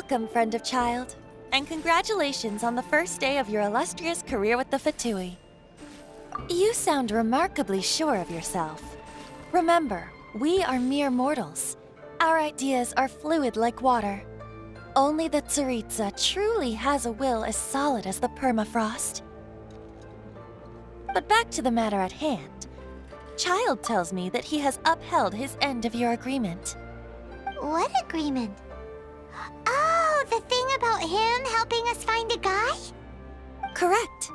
Welcome, friend of Childe, and congratulations on the first day of your illustrious career with the Fatui. You sound remarkably sure of yourself. Remember, we are mere mortals. Our ideas are fluid like water. Only the Tsaritsa truly has a will as solid as the permafrost. But back to the matter at hand. Childe tells me that he has upheld his end of your agreement. What agreement? Oh, the thing about him helping us find a guy? Correct.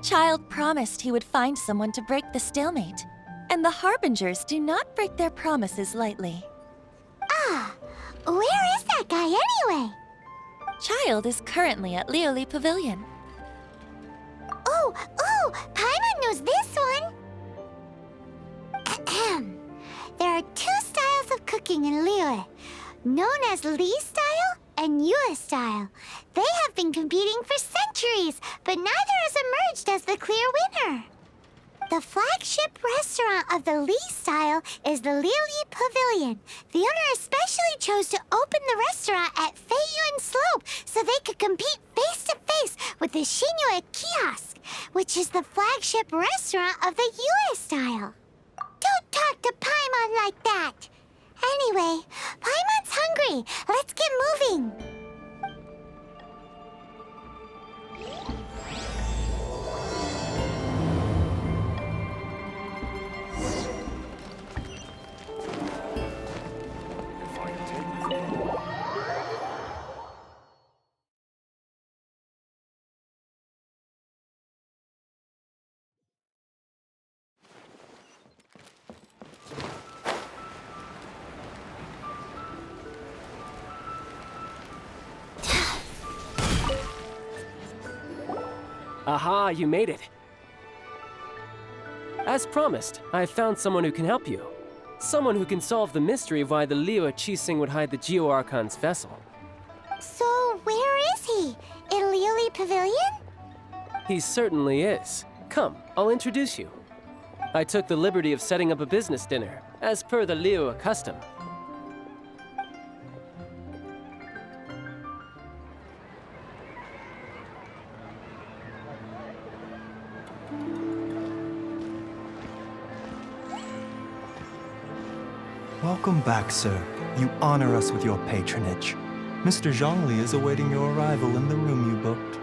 Childe promised he would find someone to break the stalemate, and the Harbingers do not break their promises lightly. Ah, where is that guy anyway? Childe is currently at Lioli Pavilion. Oh, Paimon knows this one! Ahem. There are two styles of cooking in Liyue, known as Li style and Yue style. They have been competing for centuries, but neither has emerged as the clear winner. The flagship restaurant of the Li style is the Lioli Pavilion. The owner especially chose to open the restaurant at Feiyuan Slope so they could compete face-to-face with the Xinyue Kiosk, which is the flagship restaurant of the Yue style. Don't talk to Paimon like that! Anyway, Paimon's hungry. Let's get moving. Aha, you made it. As promised, I have found someone who can help you. Someone who can solve the mystery of why the Liyue Qixing would hide the Geo-Archon's vessel. So, where is he? In Lioli Pavilion? He certainly is. Come, I'll introduce you. I took the liberty of setting up a business dinner, as per the Liyue custom. Welcome back, sir. You honor us with your patronage. Mr. Zhongli is awaiting your arrival in the room you booked.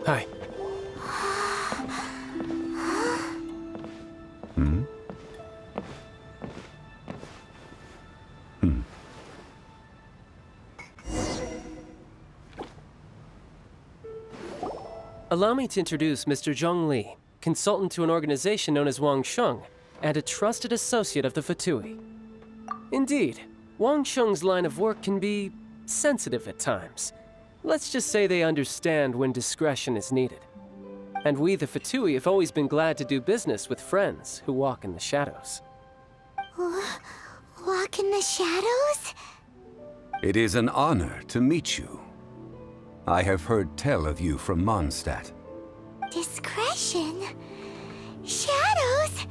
Hi. Allow me to introduce Mr. Zhongli, consultant to an organization known as Wangsheng, and a trusted associate of the Fatui. Indeed, Wangsheng's line of work can be sensitive at times. Let's just say they understand when discretion is needed. And we, the Fatui, have always been glad to do business with friends who walk in the shadows. Walk in the shadows? It is an honor to meet you. I have heard tell of you from Mondstadt. Discretion? Shadows?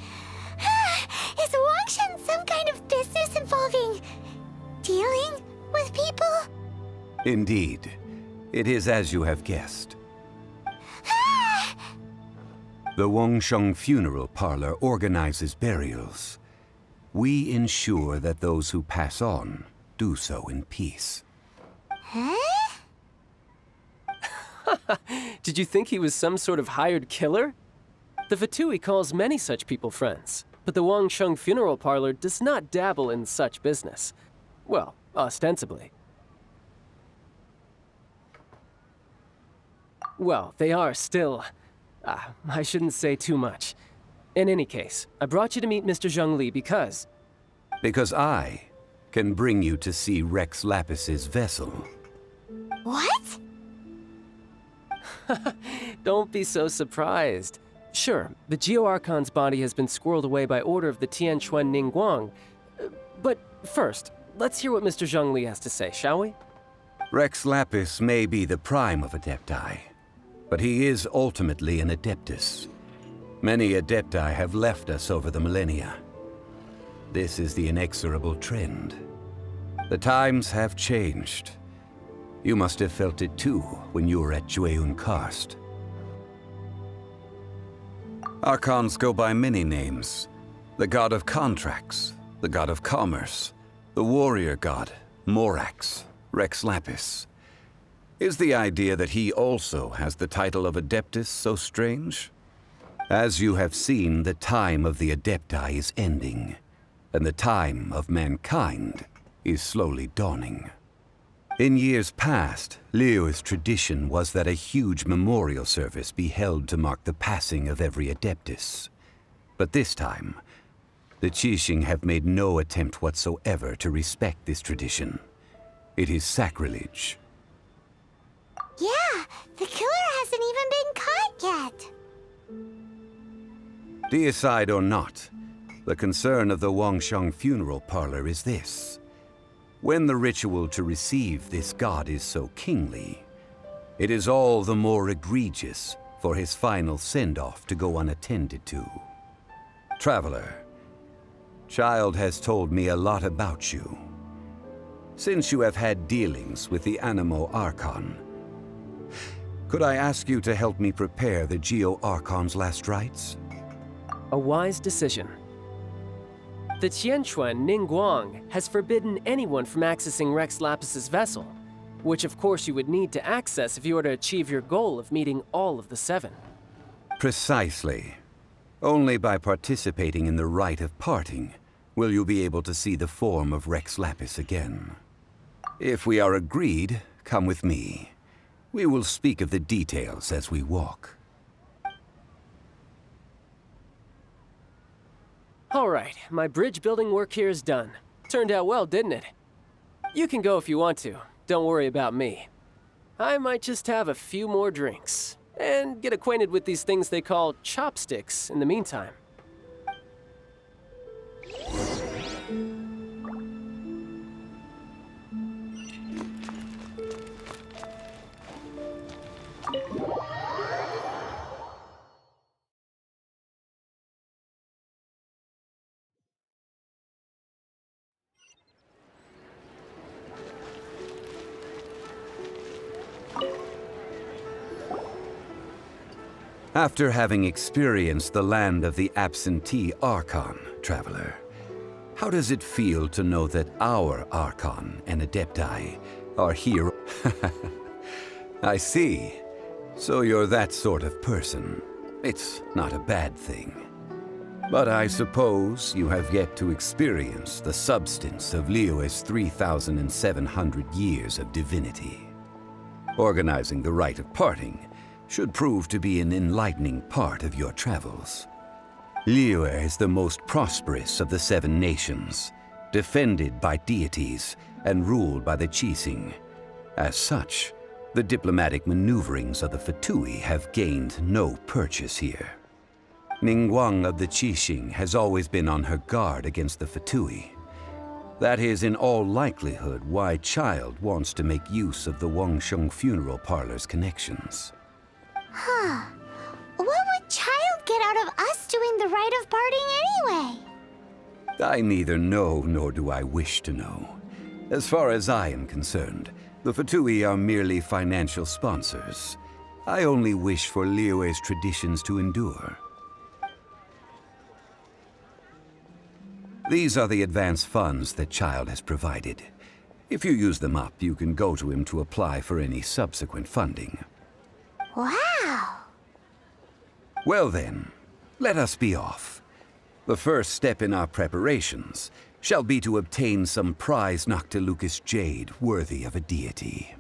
Is Wangsheng some kind of business involving dealing with people? Indeed. It is as you have guessed. The Wangsheng Funeral Parlor organizes burials. We ensure that those who pass on do so in peace. Huh? Did you think he was some sort of hired killer? The Fatui calls many such people friends, but the Wangsheng Funeral Parlor does not dabble in such business. Well, ostensibly. Well, they are still... I shouldn't say too much. In any case, I brought you to meet Mr. Zhongli because... Because I can bring you to see Rex Lapis's vessel. What? Don't be so surprised. Sure, the Geo-Archon's body has been squirreled away by order of the Tianquan Ningguang. But first, let's hear what Mr. Zhongli has to say, shall we? Rex Lapis may be the prime of Adepti, but he is ultimately an Adeptus. Many Adepti have left us over the millennia. This is the inexorable trend. The times have changed. You must have felt it too when you were at Jueyun Karst. Archons go by many names. The god of contracts, the god of commerce, the warrior god, Morax, Rex Lapis. Is the idea that he also has the title of Adeptus so strange? As you have seen, the time of the Adepti is ending, and the time of mankind is slowly dawning. In years past, Liyue's tradition was that a huge memorial service be held to mark the passing of every Adeptus. But this time, the Qixing have made no attempt whatsoever to respect this tradition. It is sacrilege. Yeah, the killer hasn't even been caught yet. Deicide or not, the concern of the Wangsheng funeral parlor is this. When the ritual to receive this god is so kingly, it is all the more egregious for his final send-off to go unattended to. Traveler, Childe has told me a lot about you. Since you have had dealings with the Animo Archon, could I ask you to help me prepare the Geo Archon's last rites? A wise decision. The Tianquan Ningguang has forbidden anyone from accessing Rex Lapis's vessel, which of course you would need to access if you were to achieve your goal of meeting all of the 7. Precisely. Only by participating in the rite of parting will you be able to see the form of Rex Lapis again. If we are agreed, come with me. We will speak of the details as we walk. All right, my bridge building work here is done. Turned out well, didn't it? You can go if you want to. Don't worry about me. I might just have a few more drinks and get acquainted with these things they call chopsticks in the meantime. After having experienced the land of the absentee Archon, Traveler, how does it feel to know that our Archon and Adepti are here? I see. So you're that sort of person. It's not a bad thing. But I suppose you have yet to experience the substance of Liyue's 3,700 years of divinity. Organizing the rite of parting should prove to be an enlightening part of your travels. Liyue is the most prosperous of the 7 nations, defended by deities and ruled by the Qixing. As such, the diplomatic maneuverings of the Fatui have gained no purchase here. Ningguang of the Qixing has always been on her guard against the Fatui. That is in all likelihood why Childe wants to make use of the Wangsheng funeral parlor's connections. Huh. What would Childe get out of us doing the rite of parting anyway? I neither know nor do I wish to know. As far as I am concerned, the Fatui are merely financial sponsors. I only wish for Liyue's traditions to endure. These are the advance funds that Childe has provided. If you use them up, you can go to him to apply for any subsequent funding. Wow! Well then, let us be off. The first step in our preparations shall be to obtain some prized Noctilucous jade worthy of a deity.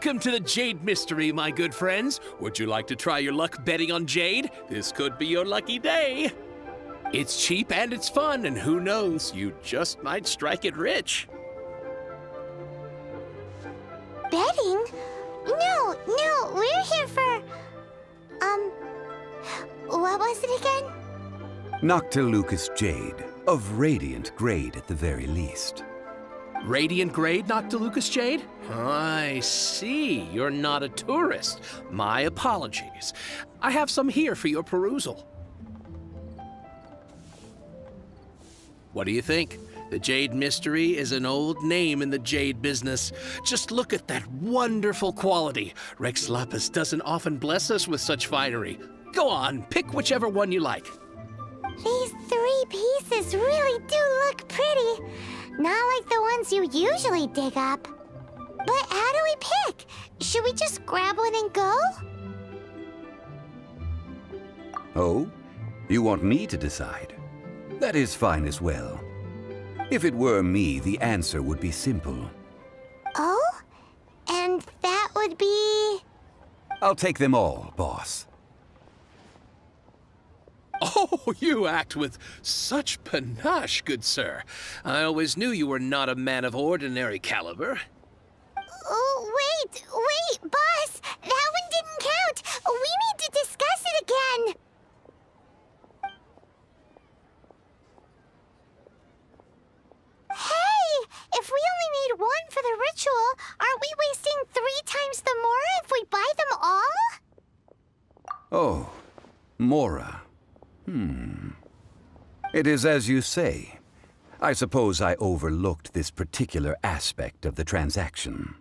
Welcome to the Jade Mystery, my good friends. Would you like to try your luck betting on Jade? This could be your lucky day. It's cheap and it's fun, and who knows, you just might strike it rich. Betting? No, we're here for... what was it again? Noctilucous Jade, of radiant grade at the very least. Radiant grade, Noctilucous Jade? I see. You're not a tourist. My apologies. I have some here for your perusal. What do you think? The Jade Mystery is an old name in the jade business. Just look at that wonderful quality. Rex Lapis doesn't often bless us with such finery. Go on, pick whichever one you like. These 3 pieces really do look pretty. Not like the ones you usually dig up. But how do we pick? Should we just grab one and go? Oh? You want me to decide? That is fine as well. If it were me, the answer would be simple. Oh? And that would be... I'll take them all, boss. Oh, you act with such panache, good sir. I always knew you were not a man of ordinary caliber. Oh, wait, boss! That one didn't count! We need to discuss it again! Hey! If we only need one for the ritual, aren't we wasting 3 times the Mora if we buy them all? Oh, Mora. It is as you say. I suppose I overlooked this particular aspect of the transaction.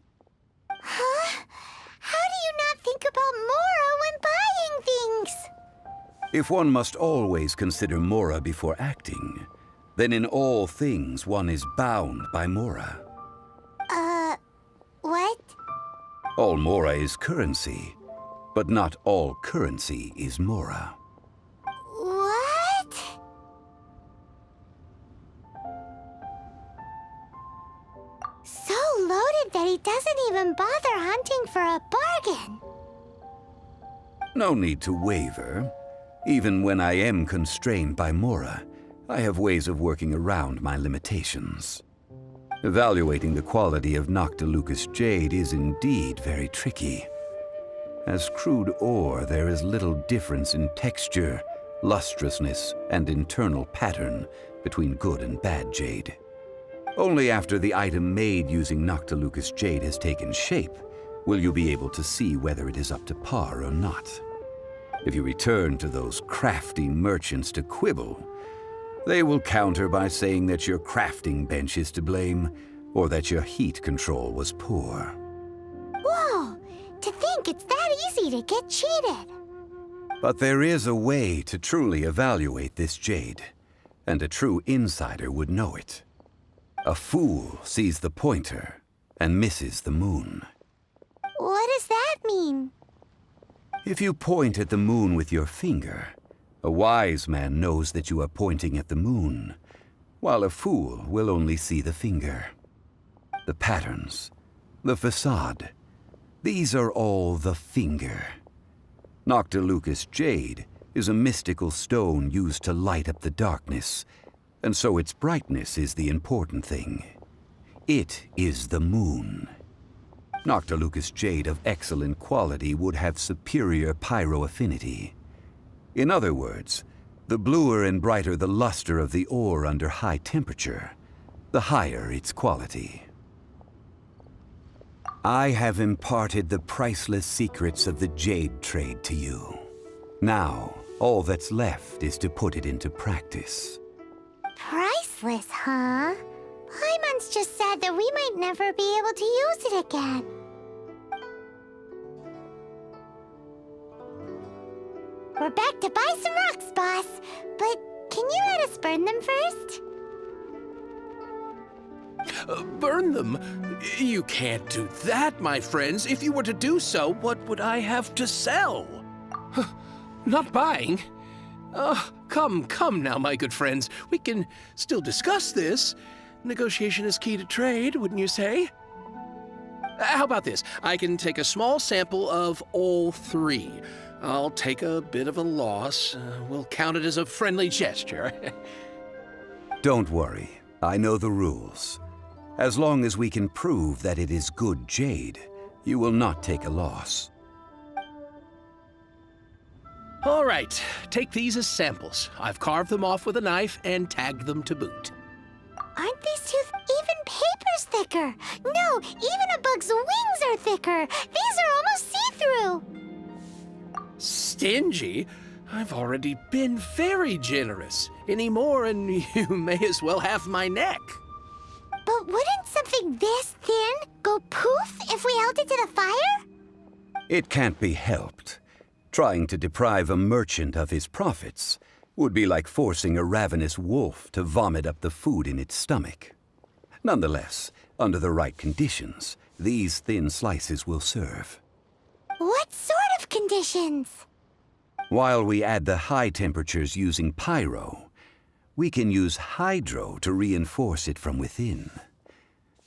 Huh? How do you not think about Mora when buying things? If one must always consider Mora before acting, then in all things one is bound by Mora. What? All Mora is currency, but not all currency is Mora. What? So loaded that he doesn't even bother hunting for a bargain. No need to waver. Even when I am constrained by Mora, I have ways of working around my limitations. Evaluating the quality of Noctilucous Jade is indeed very tricky. As crude ore, there is little difference in texture, lustrousness, and internal pattern between good and bad jade. Only after the item made using Noctilucous Jade has taken shape will you be able to see whether it is up to par or not. If you return to those crafty merchants to quibble, they will counter by saying that your crafting bench is to blame, or that your heat control was poor. Whoa! To think it's that easy to get cheated. But there is a way to truly evaluate this jade, and a true insider would know it. A fool sees the pointer and misses the moon. What does that mean? If you point at the moon with your finger, a wise man knows that you are pointing at the moon, while a fool will only see the finger. The patterns, the facade, these are all the finger. Noctilucous Jade is a mystical stone used to light up the darkness, and so its brightness is the important thing. It is the moon. Noctilucous Jade of excellent quality would have superior pyroaffinity. In other words, the bluer and brighter the luster of the ore under high temperature, the higher its quality. I have imparted the priceless secrets of the jade trade to you. Now, all that's left is to put it into practice. Priceless, huh? Hyman's just said that we might never be able to use it again. We're back to buy some rocks, boss. But can you let us burn them first? Burn them? You can't do that, my friends. If you were to do so, what would I have to sell? Not buying? Come now, my good friends. We can still discuss this. Negotiation is key to trade, wouldn't you say? How about this? I can take a small sample of all three. I'll take a bit of a loss. We'll count it as a friendly gesture. Don't worry. I know the rules. As long as we can prove that it is good jade, you will not take a loss. All right, take these as samples. I've carved them off with a knife and tagged them to boot. Aren't these two even paper's thicker? No, even a bug's wings are thicker. These are almost see-through. Stingy? I've already been very generous. Any more and you may as well have my neck. But wouldn't something this thin go poof if we held it to the fire? It can't be helped. Trying to deprive a merchant of his profits would be like forcing a ravenous wolf to vomit up the food in its stomach. Nonetheless, under the right conditions, these thin slices will serve. What sort of conditions? While we add the high temperatures using pyro, we can use hydro to reinforce it from within.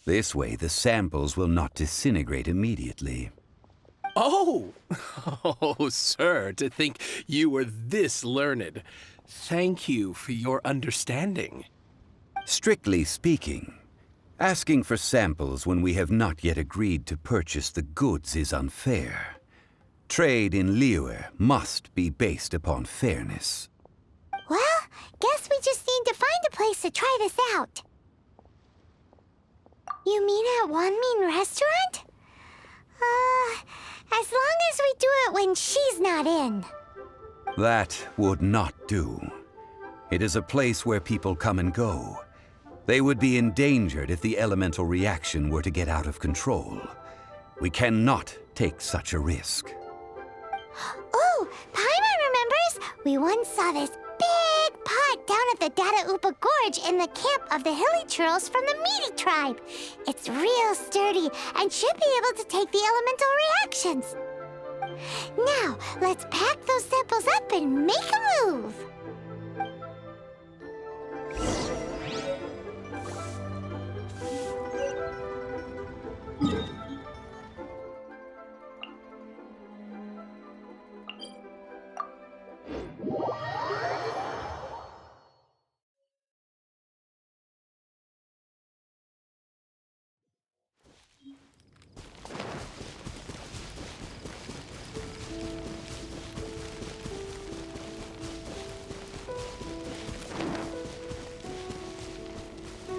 This way, the samples will not disintegrate immediately. Oh! Oh, sir, to think you were this learned. Thank you for your understanding. Strictly speaking, asking for samples when we have not yet agreed to purchase the goods is unfair. Trade in Liyue must be based upon fairness. Well, guess we just need to find a place to try this out. You mean at Wanmin restaurant? As long as we do it when she's not in. That would not do. It is a place where people come and go. They would be endangered if the elemental reaction were to get out of control. We cannot take such a risk. Oh, Paimon remembers! We once saw this big pot down at the Data Upa Gorge in the camp of the hilly churls from the Meaty tribe. It's real sturdy and should be able to take the elemental reactions. Now, let's pack those samples up and make a move.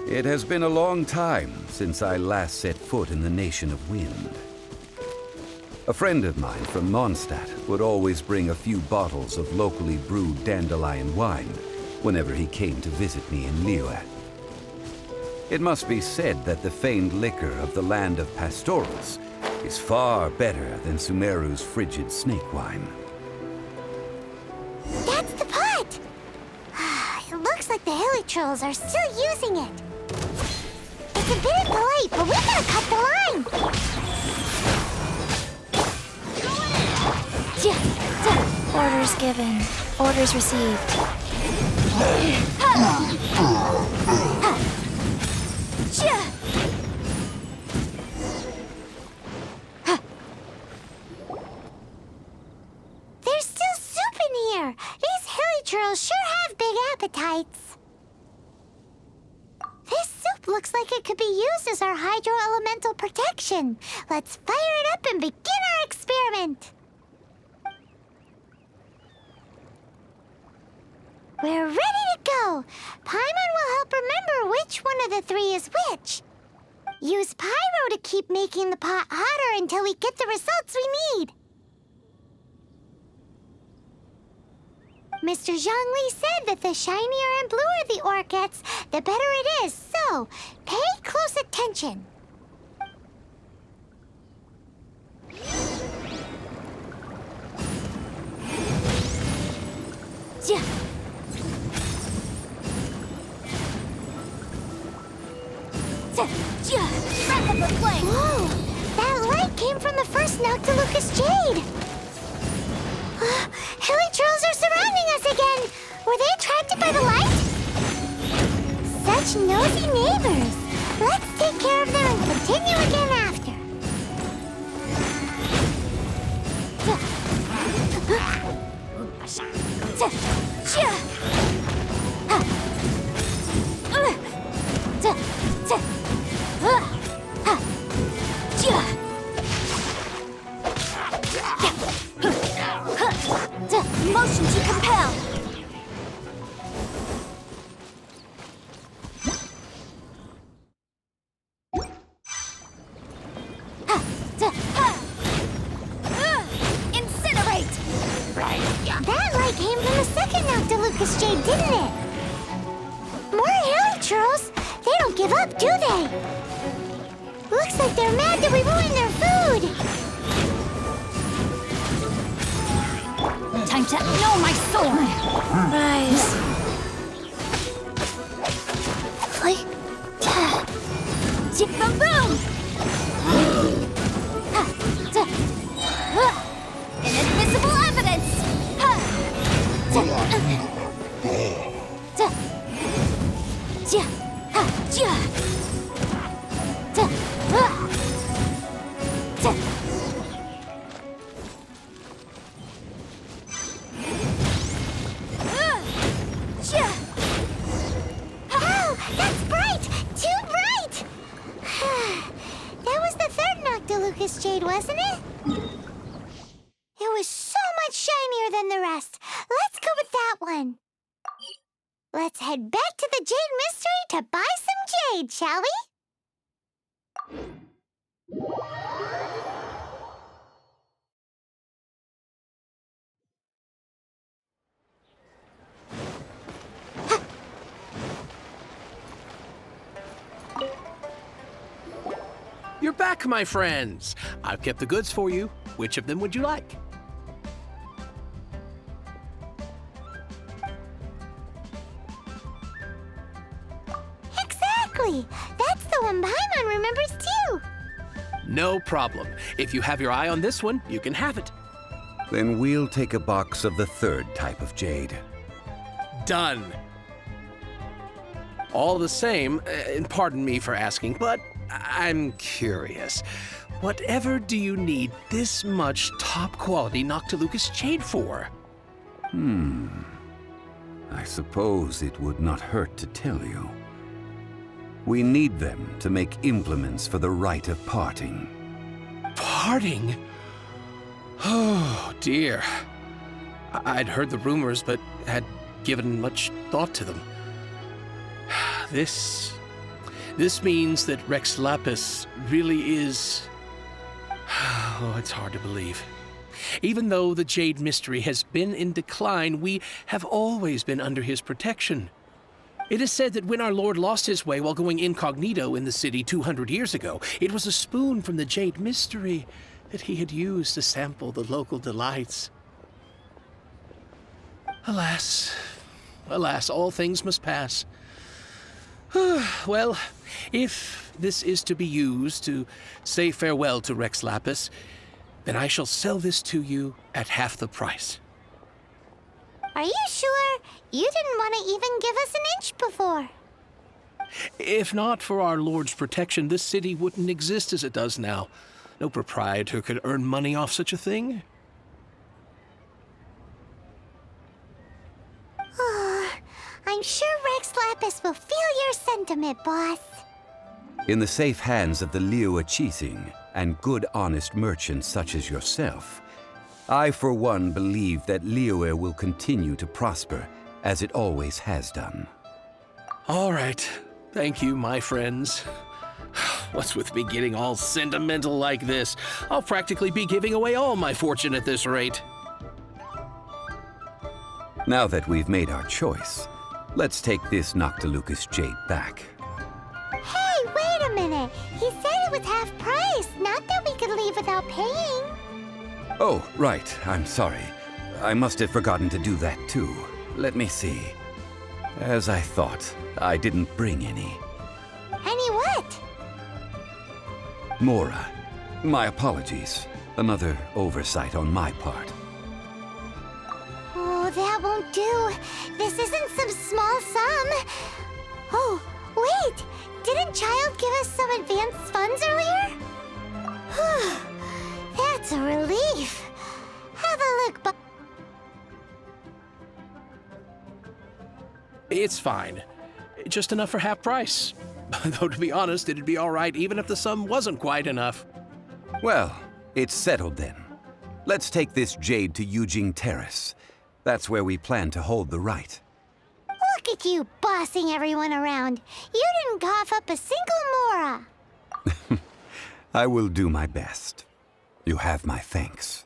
It has been a long time since I last set foot in the Nation of Wind. A friend of mine from Mondstadt would always bring a few bottles of locally brewed dandelion wine whenever he came to visit me in Liyue. It must be said that the famed liquor of the land of pastorals is far better than Sumeru's frigid snake wine. That's the pot! It looks like the hilly trolls are still using it. It's a bit impolite, but we gotta cut the line! Orders given. Orders received. There's still soup in here! These hilly trolls sure have big appetites. This soup looks like it could be used as our hydro-elemental protection. Let's fire it up and begin our experiment. We're ready to go. Paimon will help remember which one of the three is which. Use pyro to keep making the pot hotter until we get the results we need. Mr. Zhongli said that the shinier and bluer the ore gets, the better it is, so pay close attention. Whoa! That light came from the first Noctilucous Jade! Hilly trolls are surrounding us again! Were they attracted by the light? Such nosy neighbors! Let's take care of them and continue again after. Motion to compel. Incinerate! That light came from the second Noctilucous Jade, didn't it? More hairy churls? They don't give up, do they? Looks like they're mad that we ruined their food. Time to know my sword. Rise. Boom, boom! Inadmissible evidence! Oh, that's bright! Too bright! That was the third Noctilucous Jade, wasn't it? It was so much shinier than the rest. Let's go with that one. Let's head back to the Jade Mystery to buy some jade, shall we? You're back, my friends. I've kept the goods for you. Which of them would you like? Exactly. That's the one Paimon remembers too. No problem. If you have your eye on this one, you can have it. Then we'll take a box of the third type of jade. Done. All the same, and pardon me for asking, but I'm curious. Whatever do you need this much top-quality Noctilucous Jade for? I suppose it would not hurt to tell you. We need them to make implements for the rite of parting. Parting? Oh, dear. I'd heard the rumors, but had given much thought to them. This means that Rex Lapis really is... Oh, it's hard to believe. Even though the Jade Mystery has been in decline, we have always been under his protection. It is said that when our Lord lost his way while going incognito in the city 200 years ago, it was a spoon from the Jade Mystery that he had used to sample the local delights. Alas, alas, all things must pass. Well, if this is to be used to say farewell to Rex Lapis, then I shall sell this to you at half the price. Are you sure? You didn't want to even give us an inch before. If not for our Lord's protection, this city wouldn't exist as it does now. No proprietor could earn money off such a thing. I'm sure Rex Lapis will feel your sentiment, boss. In the safe hands of the Liu Chising and good honest merchants such as yourself, I for one believe that Liyue will continue to prosper as it always has done. All right. Thank you, my friends. What's with me getting all sentimental like this? I'll practically be giving away all my fortune at this rate. Now that we've made our choice, let's take this Noctilucous Jade back. Hey, wait a minute. He said it was half price, not that we could leave without paying. Oh, right. I'm sorry. I must have forgotten to do that too. Let me see. As I thought, I didn't bring any. Any what? Mora, my apologies. Another oversight on my part. Oh, that won't do. This isn't some small sum. Oh, wait. Didn't Childe give us some advanced funds earlier? That's a relief. Have a look, It's fine. Just enough for half price. Though to be honest, it'd be all right even if the sum wasn't quite enough. Well, it's settled then. Let's take this jade to Yujing Terrace. That's where we plan to hold the rite. Look at you bossing everyone around. You didn't cough up a single mora. I will do my best. You have my thanks.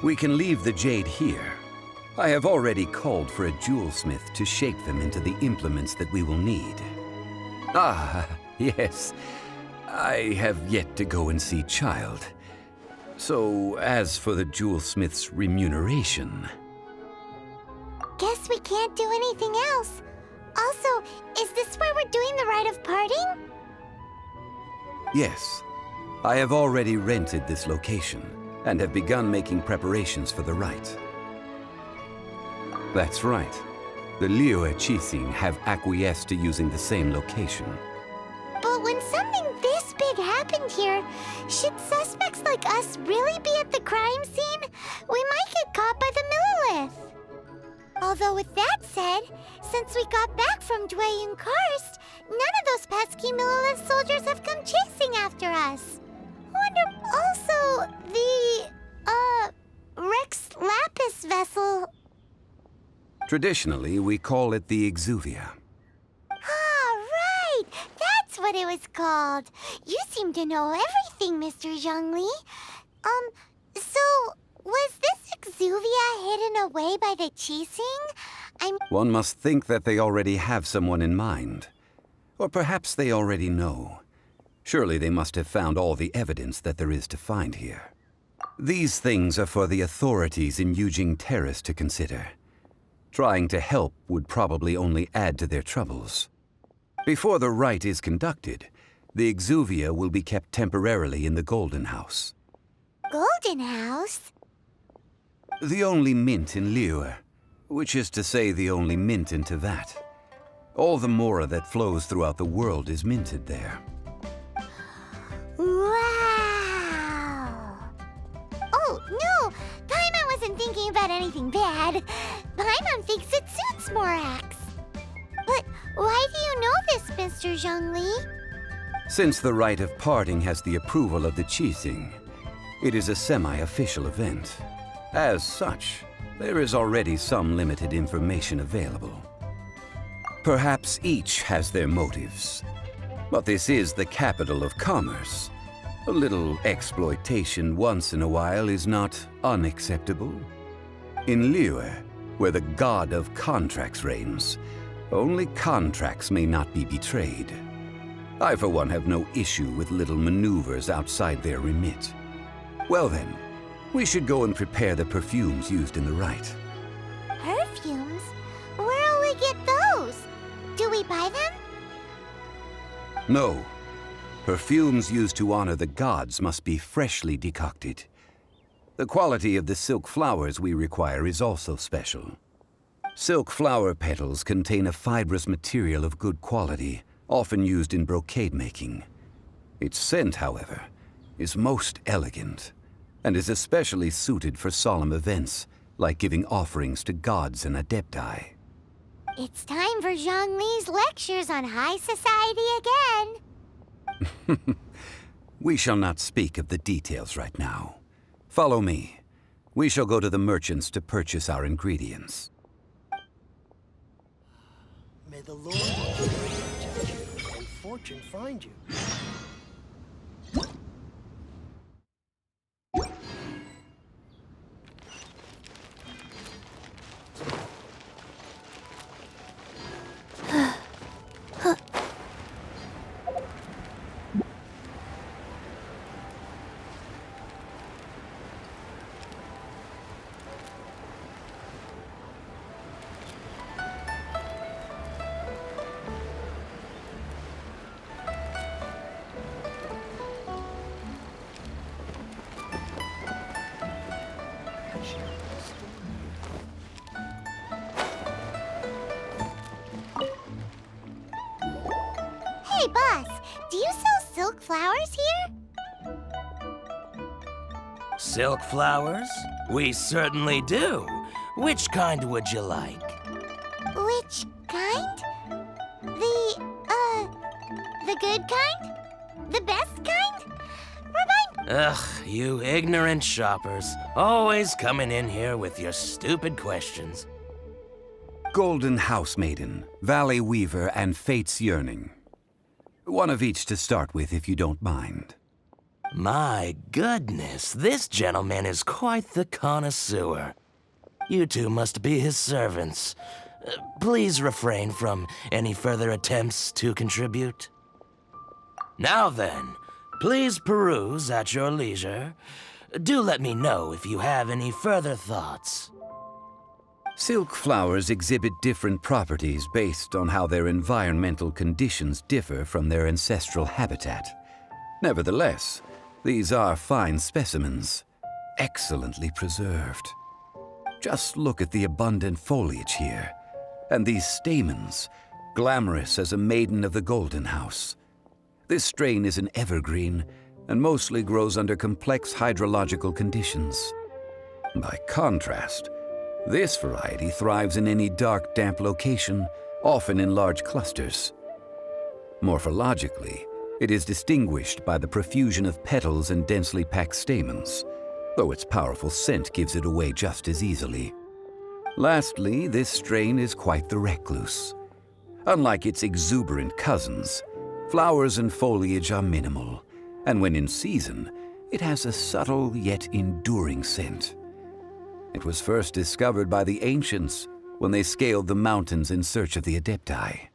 We can leave the jade here. I have already called for a jewelsmith to shape them into the implements that we will need. Ah, yes. I have yet to go and see Childe. So, as for the jewelsmith's remuneration... Guess we can't do anything else. Also, is this where we're doing the rite of parting? Yes. I have already rented this location and have begun making preparations for the rite. That's right. The Liyue Qixing have acquiesced to using the same location. But when something this big happened here, should suspects like us really be at the crime scene? We might get caught by the Millilith. Although with that said, since we got back from Dwayne Karst, none of those pesky Millilith soldiers have come chasing after us. Wonder also, the, Rex Lapis vessel... Traditionally, we call it the Exuvia. Ah, right! That's what it was called. You seem to know everything, Mr. Zhongli. So, was this Exuvia hidden away by the Qixing? One must think that they already have someone in mind. Or perhaps they already know. Surely they must have found all the evidence that there is to find here. These things are for the authorities in Yujing Terrace to consider. Trying to help would probably only add to their troubles. Before the rite is conducted, the Exuvia will be kept temporarily in the Golden House. Golden House? The only mint in Liyue, which is to say the only mint in Tevat. All the mora that flows throughout the world is minted there. Wow! Oh, no! Paimon wasn't thinking about anything bad. Paimon thinks it suits Morax. But why do you know this, Mr. Zhongli? Since the rite of parting has the approval of the Qixing, it is a semi-official event. As such, there is already some limited information available. Perhaps each has their motives. But this is the capital of commerce. A little exploitation once in a while is not unacceptable. In Liyue, where the god of contracts reigns, only contracts may not be betrayed. I, for one, have no issue with little maneuvers outside their remit. Well then, we should go and prepare the perfumes used in the rite. Perfumes? Where'll we get those? Do we buy them? No. Perfumes used to honor the gods must be freshly decocted. The quality of the silk flowers we require is also special. Silk flower petals contain a fibrous material of good quality, often used in brocade making. Its scent, however, is most elegant, and is especially suited for solemn events, like giving offerings to gods and adepti. It's time for Zhongli's lectures on high society again. We shall not speak of the details right now. Follow me. We shall go to the merchants to purchase our ingredients. May the Lord protect you and fortune find you. Hey, boss, do you sell silk flowers here? Silk flowers? We certainly do. Which kind would you like? Which kind? The good kind? The best kind? Remind... Ugh, you ignorant shoppers. Always coming in here with your stupid questions. Golden House Maiden, Valley Weaver, and Fate's Yearning. One of each to start with, if you don't mind. My goodness, this gentleman is quite the connoisseur. You two must be his servants. Please refrain from any further attempts to contribute. Now then, please peruse at your leisure. Do let me know if you have any further thoughts. Silk flowers exhibit different properties based on how their environmental conditions differ from their ancestral habitat. Nevertheless, these are fine specimens, excellently preserved. Just look at the abundant foliage here, and these stamens, glamorous as a maiden of the Golden House. This strain is an evergreen and mostly grows under complex hydrological conditions. By contrast, this variety thrives in any dark, damp location, often in large clusters. Morphologically, it is distinguished by the profusion of petals and densely packed stamens, though its powerful scent gives it away just as easily. Lastly, this strain is quite the recluse. Unlike its exuberant cousins, flowers and foliage are minimal, and when in season, it has a subtle yet enduring scent. It was first discovered by the ancients when they scaled the mountains in search of the adepti.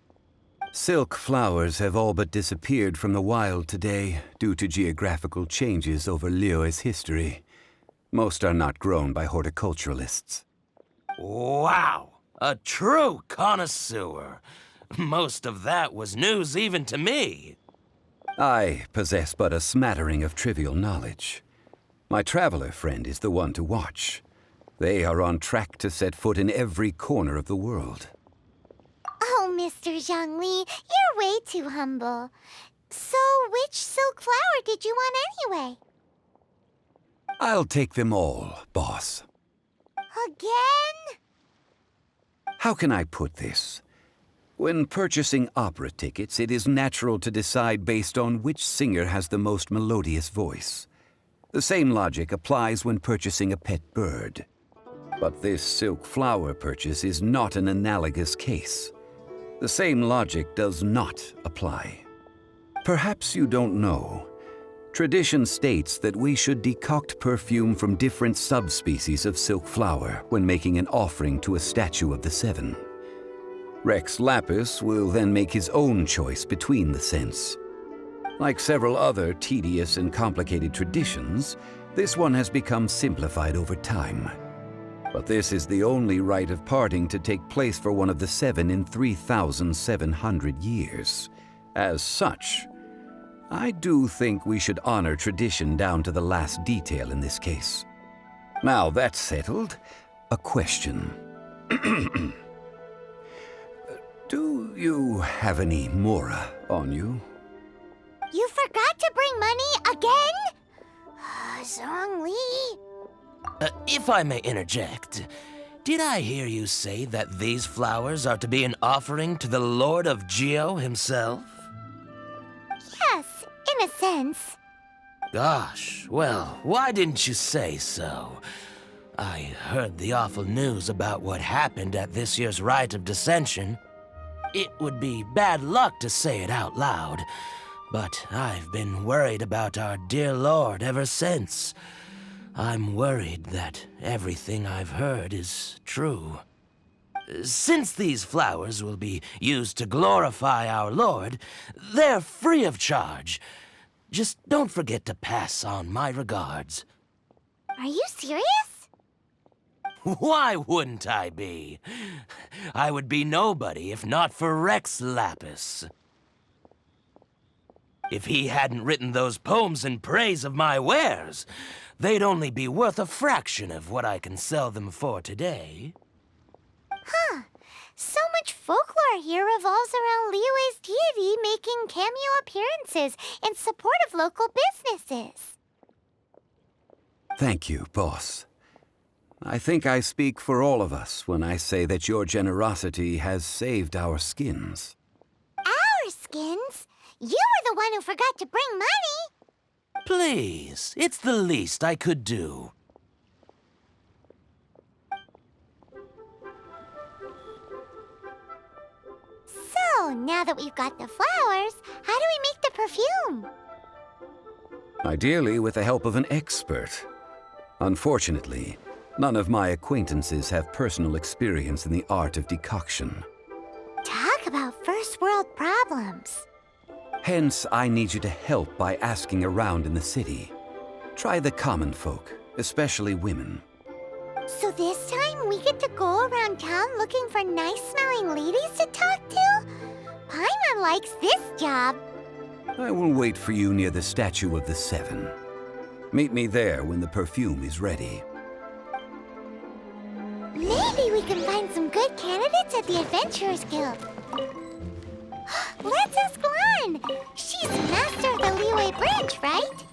Silk flowers have all but disappeared from the wild today due to geographical changes over Liyue's history. Most are not grown by horticulturalists. Wow! A true connoisseur. Most of that was news even to me. I possess but a smattering of trivial knowledge. My traveler friend is the one to watch. They are on track to set foot in every corner of the world. Oh, Mr. Zhongli, you're way too humble. So, which silk flower did you want anyway? I'll take them all, boss. Again? How can I put this? When purchasing opera tickets, it is natural to decide based on which singer has the most melodious voice. The same logic applies when purchasing a pet bird. But this silk flower purchase is not an analogous case. The same logic does not apply. Perhaps you don't know. Tradition states that we should decoct perfume from different subspecies of silk flower when making an offering to a statue of the seven. Rex Lapis will then make his own choice between the scents. Like several other tedious and complicated traditions, this one has become simplified over time. But this is the only rite of parting to take place for one of the seven in 3,700 years. As such, I do think we should honor tradition down to the last detail in this case. Now that's settled, a question. Do you have any mora on you. You forgot to bring money again? Zhongli. If I may interject, did I hear you say that these flowers are to be an offering to the Lord of Geo himself? Yes, in a sense. Gosh, well, why didn't you say so? I heard the awful news about what happened at this year's Rite of Dissension. It would be bad luck to say it out loud, but I've been worried about our dear Lord ever since. I'm worried that everything I've heard is true. Since these flowers will be used to glorify our Lord, they're free of charge. Just don't forget to pass on my regards. Are you serious? Why wouldn't I be? I would be nobody if not for Rex Lapis. If he hadn't written those poems in praise of my wares, they'd only be worth a fraction of what I can sell them for today. Huh. So much folklore here revolves around Liyue's deity making cameo appearances in support of local businesses. Thank you, boss. I think I speak for all of us when I say that your generosity has saved our skins. Our skins? You were the one who forgot to bring money. Please, it's the least I could do. So, now that we've got the flowers, how do we make the perfume? Ideally with the help of an expert. Unfortunately, none of my acquaintances have personal experience in the art of decoction. Talk about first world problems. Hence, I need you to help by asking around in the city. Try the common folk, especially women. So this time we get to go around town looking for nice-smelling ladies to talk to? Paimon likes this job. I will wait for you near the Statue of the Seven. Meet me there when the perfume is ready. Maybe we can find some good candidates at the Adventurers Guild. Let's ask Lan. She's master of the Liyue branch, right?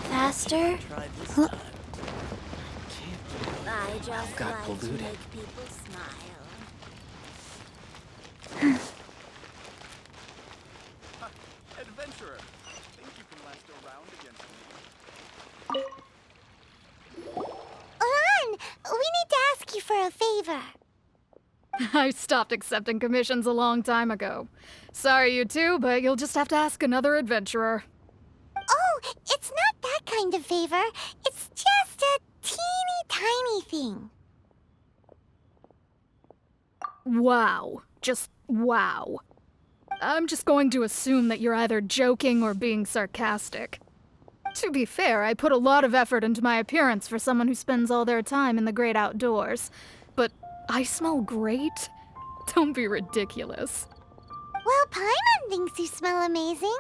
Faster? Try this time. I just got like polluted. to make people smile. Adventurer, think you can last a round against me? Lan, we need to ask you for a favor. I stopped accepting commissions a long time ago. Sorry, you two, but you'll just have to ask another adventurer. Oh, it's not that kind of favor. It's just a teeny tiny thing. Wow. Just wow. I'm just going to assume that you're either joking or being sarcastic. To be fair, I put a lot of effort into my appearance for someone who spends all their time in the great outdoors. But I smell great? Don't be ridiculous. Well, Paimon thinks you smell amazing.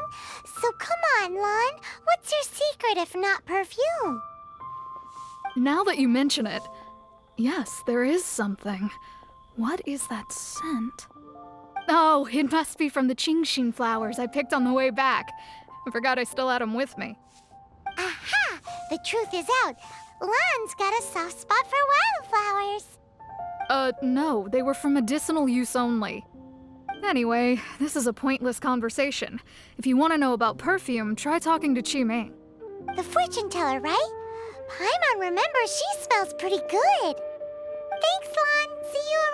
So come on, Lan. What's your secret if not perfume? Now that you mention it, yes, there is something. What is that scent? Oh, it must be from the Qingxin flowers I picked on the way back. I forgot I still had them with me. Aha! The truth is out. Lan's got a soft spot for wildflowers. No, they were for medicinal use only. Anyway, this is a pointless conversation. If you want to know about perfume, try talking to Qiming. The fortune teller, right? Paimon remembers she smells pretty good. Thanks, Lan. See you around.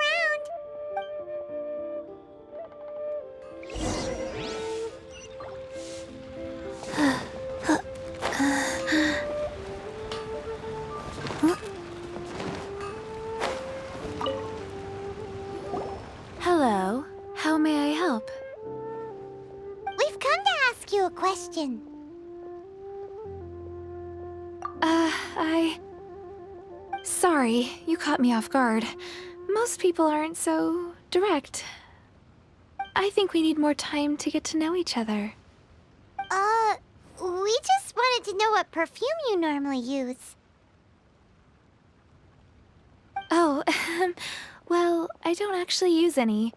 question. Sorry, you caught me off guard. Most people aren't so direct. I think we need more time to get to know each other. We just wanted to know what perfume you normally use. Oh, well, I don't actually use any.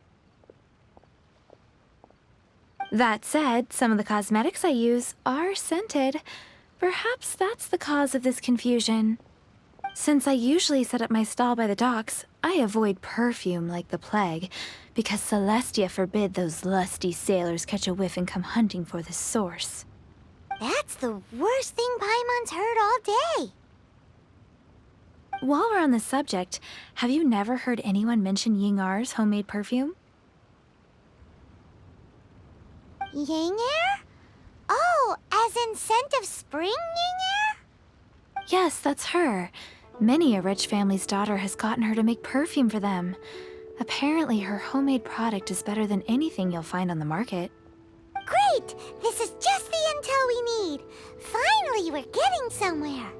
That said, some of the cosmetics I use are scented. Perhaps that's the cause of this confusion. Since I usually set up my stall by the docks, I avoid perfume like the plague, because Celestia forbid those lusty sailors catch a whiff and come hunting for the source. That's the worst thing Paimon's heard all day. While we're on the subject, have you never heard anyone mention Ying'er's homemade perfume? Ying'er? Oh, as in scent of spring Ying'er? Yes, that's her. Many a rich family's daughter has gotten her to make perfume for them. Apparently, her homemade product is better than anything you'll find on the market. Great! This is just the intel we need. Finally, we're getting somewhere.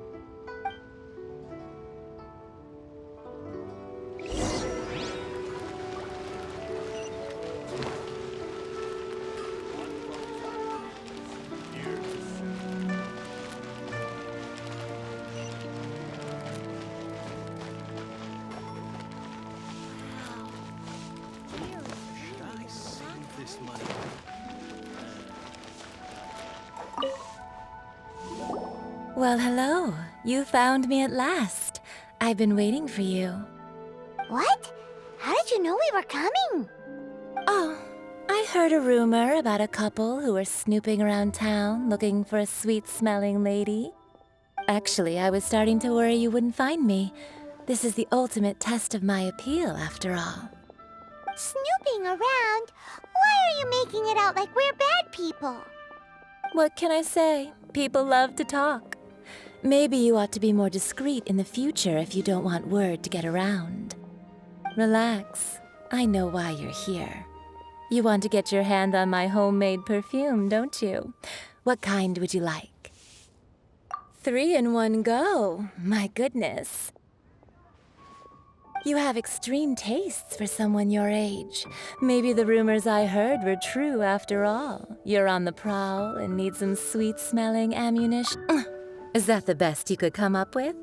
Well, hello. You found me at last. I've been waiting for you. What? How did you know we were coming? Oh, I heard a rumor about a couple who were snooping around town looking for a sweet-smelling lady. Actually, I was starting to worry you wouldn't find me. This is the ultimate test of my appeal, after all. Snooping around? Why are you making it out like we're bad people? What can I say? People love to talk. Maybe you ought to be more discreet in the future if you don't want word to get around. Relax. I know why you're here. You want to get your hand on my homemade perfume, don't you? What kind would you like? 3 in one go. My goodness. You have extreme tastes for someone your age. Maybe the rumors I heard were true after all. You're on the prowl and need some sweet-smelling ammunition. Is that the best you could come up with?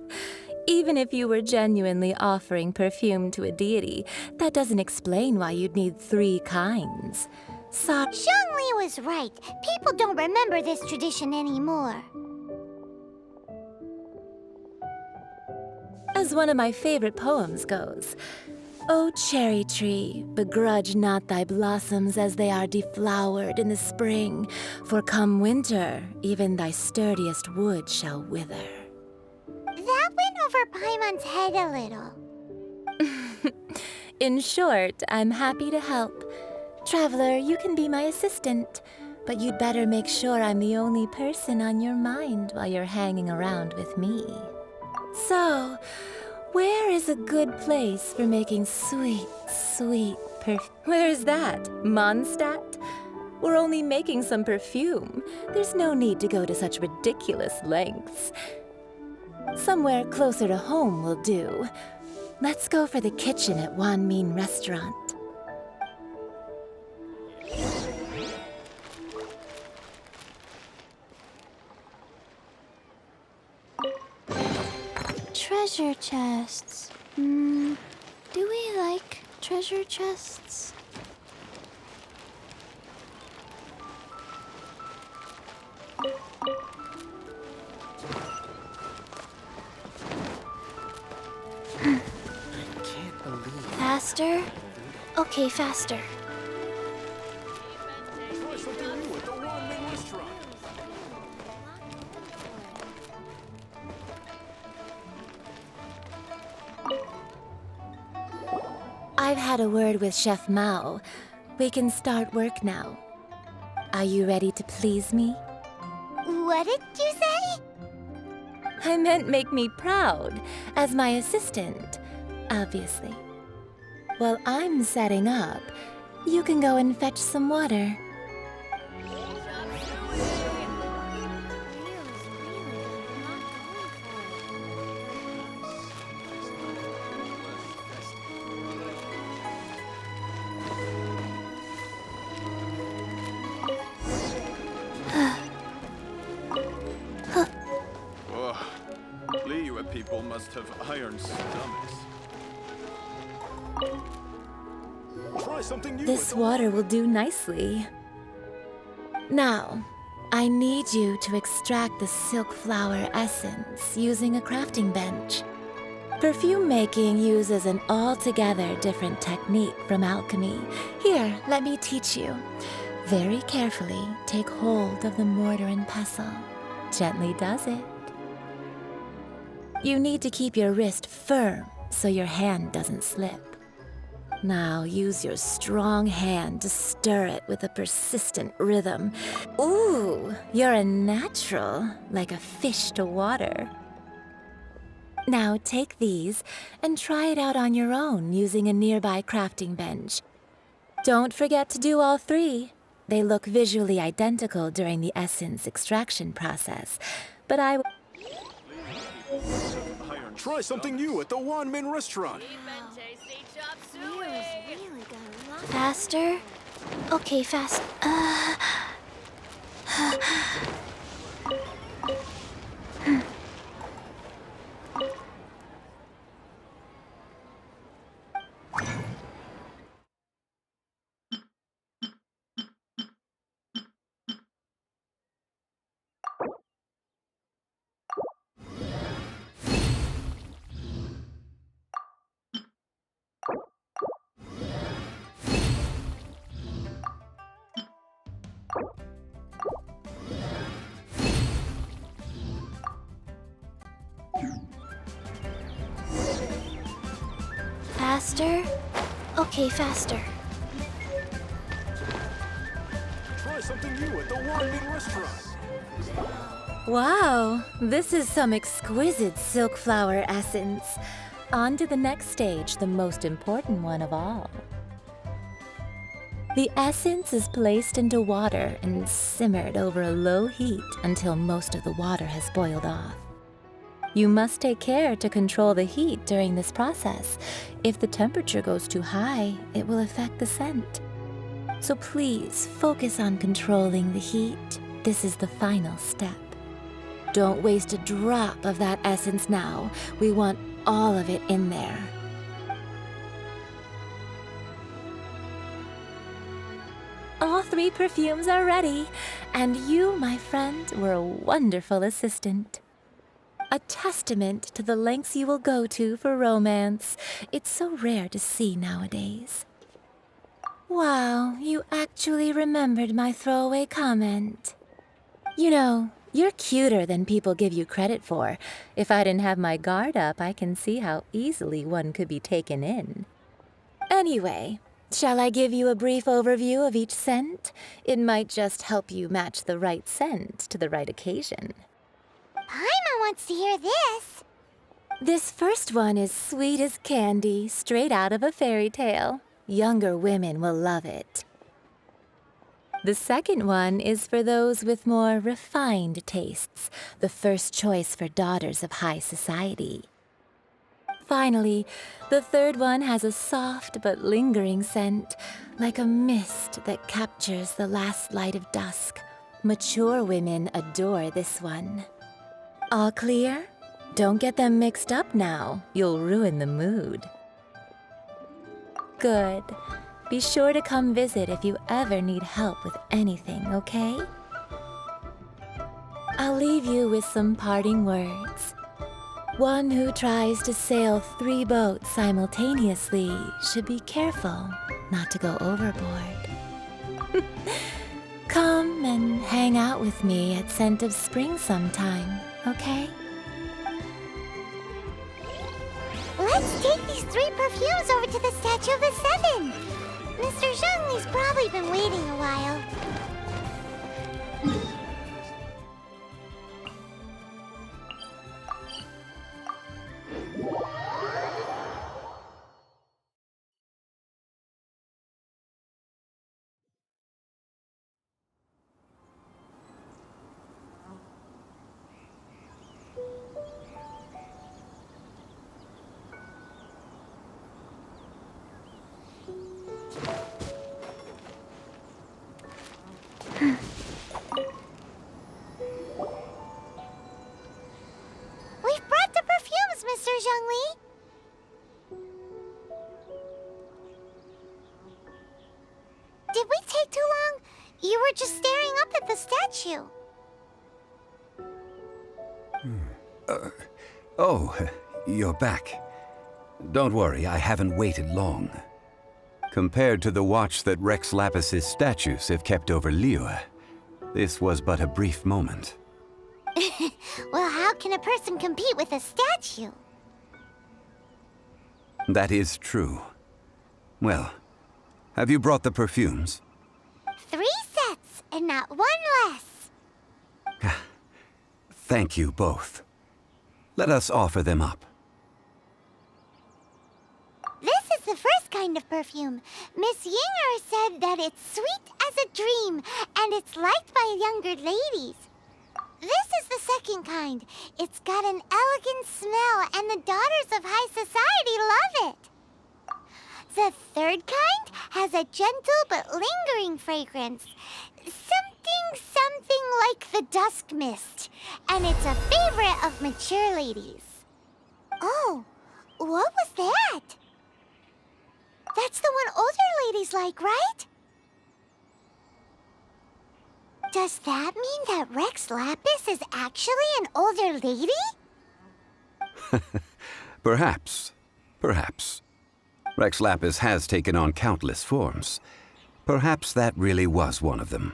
Even if you were genuinely offering perfume to a deity, that doesn't explain why you'd need 3 kinds. Zhongli was right. People don't remember this tradition anymore. As one of my favorite poems goes, "O cherry tree, begrudge not thy blossoms as they are deflowered in the spring, for come winter, even thy sturdiest wood shall wither." That went over Paimon's head a little. In short, I'm happy to help. Traveler, you can be my assistant, but you'd better make sure I'm the only person on your mind while you're hanging around with me. So, where is a good place for making sweet, sweet perfume? Where is that? Mondstadt? We're only making some perfume. There's no need to go to such ridiculous lengths. Somewhere closer to home will do. Let's go for the kitchen at Wan Min Restaurant. Treasure chests. Do we like treasure chests? Faster? Okay, faster. Try something new at the Wanmin restaurant. I've had a word with Chef Mao. We can start work now. Are you ready to please me? What did you say? I meant make me proud, as my assistant, obviously. While I'm setting up, you can go and fetch some water. must have iron stomachs. Try something new. This water will do nicely. Now, I need you to extract the silk flower essence using a crafting bench. Perfume making uses an altogether different technique from alchemy. Here, let me teach you. Very carefully, take hold of the mortar and pestle. Gently does it. You need to keep your wrist firm so your hand doesn't slip. Now use your strong hand to stir it with a persistent rhythm. Ooh, you're a natural, like a fish to water. Now take these and try it out on your own using a nearby crafting bench. Don't forget to do all three. They look visually identical during the essence extraction process, but I... Try something new at the Wanmin restaurant. Faster? Okay, fast. Faster? Okay, faster. Try something new at the Wanmin restaurant. Wow, this is some exquisite silk flower essence. On to the next stage, the most important one of all. The essence is placed into water and simmered over a low heat until most of the water has boiled off. You must take care to control the heat during this process. If the temperature goes too high, it will affect the scent. So please focus on controlling the heat. This is the final step. Don't waste a drop of that essence now. We want all of it in there. All three perfumes are ready, and you, my friend, were a wonderful assistant. A testament to the lengths you will go to for romance. It's so rare to see nowadays. Wow, you actually remembered my throwaway comment. You know, you're cuter than people give you credit for. If I didn't have my guard up, I can see how easily one could be taken in. Anyway, shall I give you a brief overview of each scent? It might just help you match the right scent to the right occasion. Paimon wants to hear this. This first one is sweet as candy, straight out of a fairy tale. Younger women will love it. The second one is for those with more refined tastes, the first choice for daughters of high society. Finally, the third one has a soft but lingering scent, like a mist that captures the last light of dusk. Mature women adore this one. All clear? Don't get them mixed up now. You'll ruin the mood. Good. Be sure to come visit if you ever need help with anything, okay? I'll leave you with some parting words. One who tries to sail 3 boats simultaneously should be careful not to go overboard. Come and hang out with me at Scent of Spring sometime, okay? Let's take these 3 perfumes over to the Statue of the Seven. Mr. Zhongli's probably been waiting a while. just staring up at the statue. Oh, you're back. Don't worry, I haven't waited long. Compared to the watch that Rex Lapis's statues have kept over Liyue, this was but a brief moment. Well, how can a person compete with a statue? That is true. Well, have you brought the perfumes? 3 sets, and not 1 less. Thank you both. Let us offer them up. This is the first kind of perfume. Miss Ying'er said that it's sweet as a dream, and it's liked by younger ladies. This is the second kind. It's got an elegant smell, and the daughters of high society love it. The third kind has a gentle but lingering fragrance. Something like the dusk mist. And it's a favorite of mature ladies. Oh, what was that? That's the one older ladies like, right? Does that mean that Rex Lapis is actually an older lady? Perhaps. Perhaps. Rex Lapis has taken on countless forms. Perhaps that really was one of them.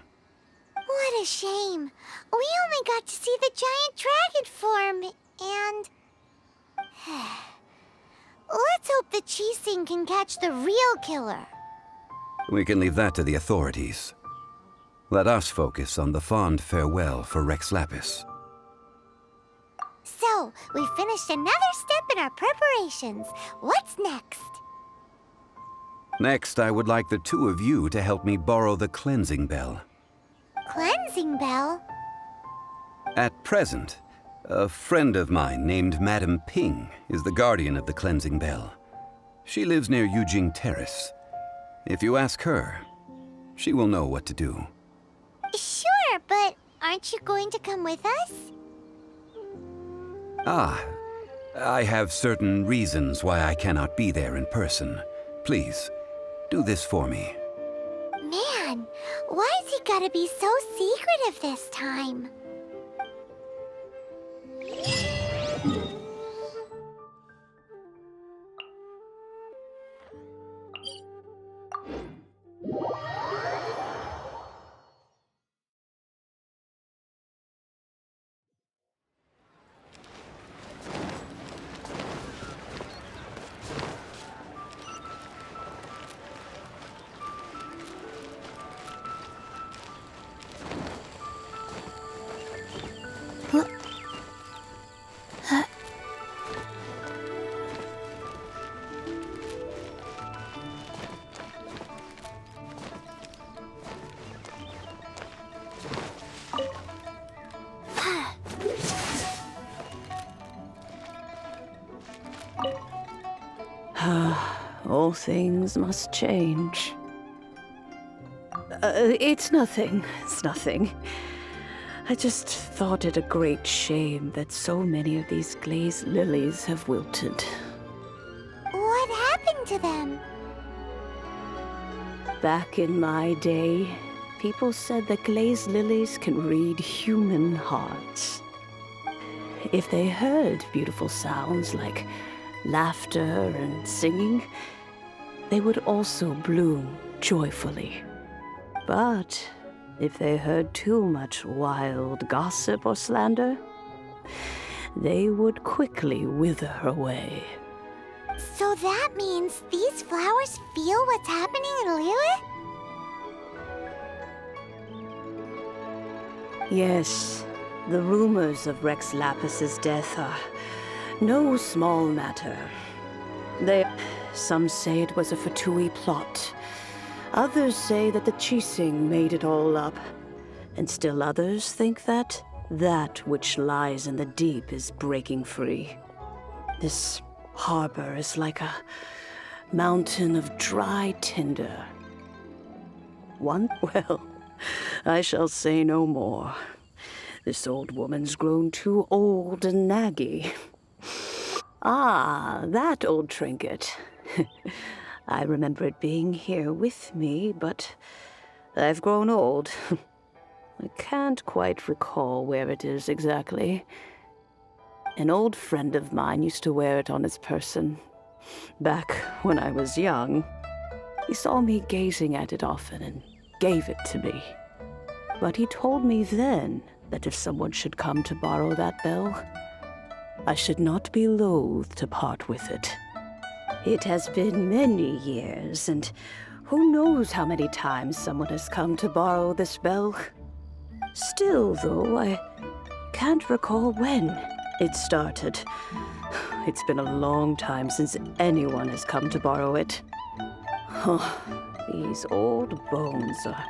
What a shame. We only got to see the giant dragon form, and... Let's hope the Qixing can catch the real killer. We can leave that to the authorities. Let us focus on the fond farewell for Rex Lapis. So, we finished another step in our preparations. What's next? Next, I would like the 2 of you to help me borrow the cleansing bell. Cleansing bell? At present, a friend of mine named Madame Ping is the guardian of the cleansing bell. She lives near Yujing Terrace. If you ask her, she will know what to do. Sure, but aren't you going to come with us? Ah, I have certain reasons why I cannot be there in person. Please, do this for me. Man, why's he gotta be so secretive this time? All things must change. It's nothing. It's nothing. I just thought it a great shame that so many of these glazed lilies have wilted. What happened to them? Back in my day, people said that glazed lilies can read human hearts. If they heard beautiful sounds like laughter and singing, they would also bloom joyfully. But if they heard too much wild gossip or slander, they would quickly wither away. So that means these flowers feel what's happening in Liyue? Yes, the rumors of Rex Lapis's death are no small matter. Some say it was a Fatui plot. Others say that the Qixing made it all up. And still others think that which lies in the deep is breaking free. This harbor is like a mountain of dry tinder. Well, I shall say no more. This old woman's grown too old and naggy. Ah, that old trinket. I remember it being here with me, but I've grown old. I can't quite recall where it is exactly. An old friend of mine used to wear it on his person. Back when I was young, he saw me gazing at it often and gave it to me. But he told me then that if someone should come to borrow that bell, I should not be loath to part with it. It has been many years, and who knows how many times someone has come to borrow this bell. Still, though, I can't recall when it started. It's been a long time since anyone has come to borrow it. Oh, these old bones are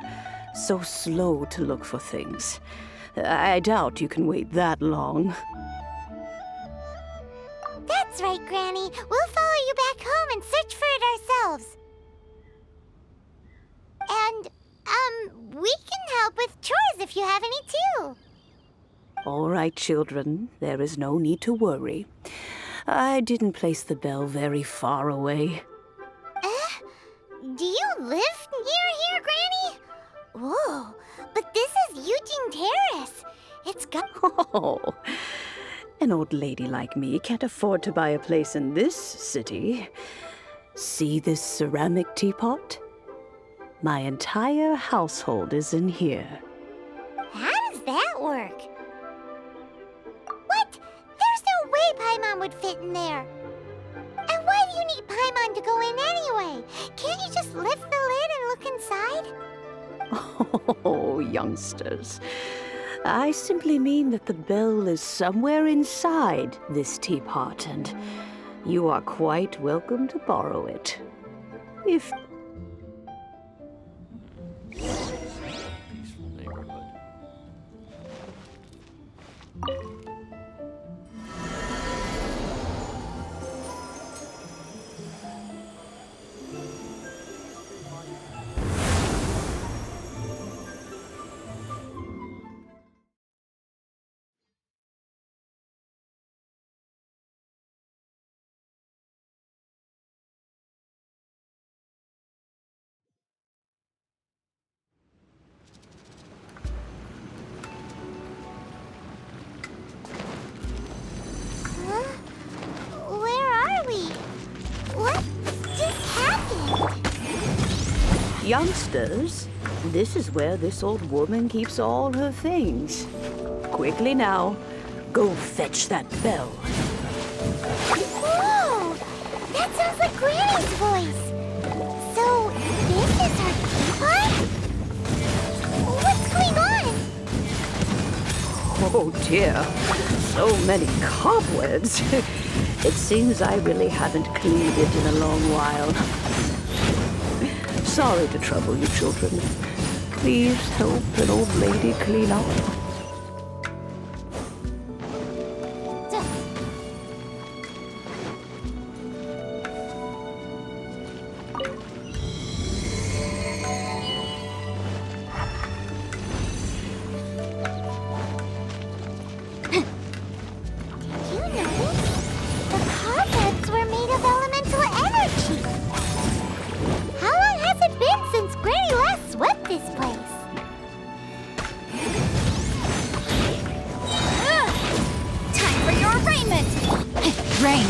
so slow to look for things. I doubt you can wait that long. That's right, Granny. We'll follow you back home and search for it ourselves. And, we can help with chores if you have any too. All right, children. There is no need to worry. I didn't place the bell very far away. Do you live near here, Granny? Whoa, but this is Eugene Terrace. It's got... Oh, an old lady like me can't afford to buy a place in this city. See this ceramic teapot? My entire household is in here. How does that work? What? There's no way Paimon would fit in there. And why do you need Paimon to go in anyway? Can't you just lift the lid and look inside? Oh, youngsters. I simply mean that the bell is somewhere inside this teapot, and you are quite welcome to borrow it. If... Peaceful neighborhood. Where are we? What just happened? Youngsters, this is where this old woman keeps all her things. Quickly now, go fetch that bell. Whoa! That sounds like Granny's voice. So, this is her teapot? What's going on? Oh dear, so many cobwebs. It seems I really haven't cleaned it in a long while. Sorry to trouble you, children. Please help an old lady clean up.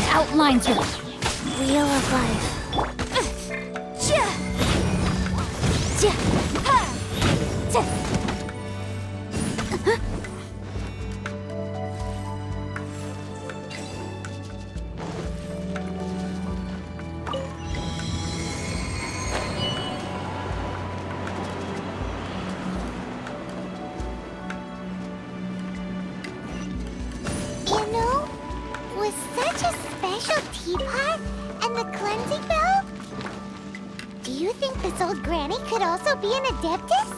Outlines your wheel of life. You know, with such a special teapot and the cleansing bell, do you think this old granny could also be an adeptus?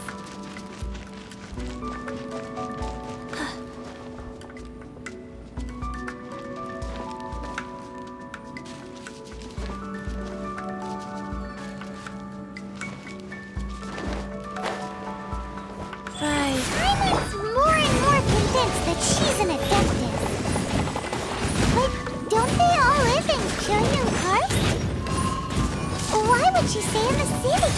I'm more and more convinced that she's an adeptus. But don't they all live in Childe Karst? Why would she stay in the city?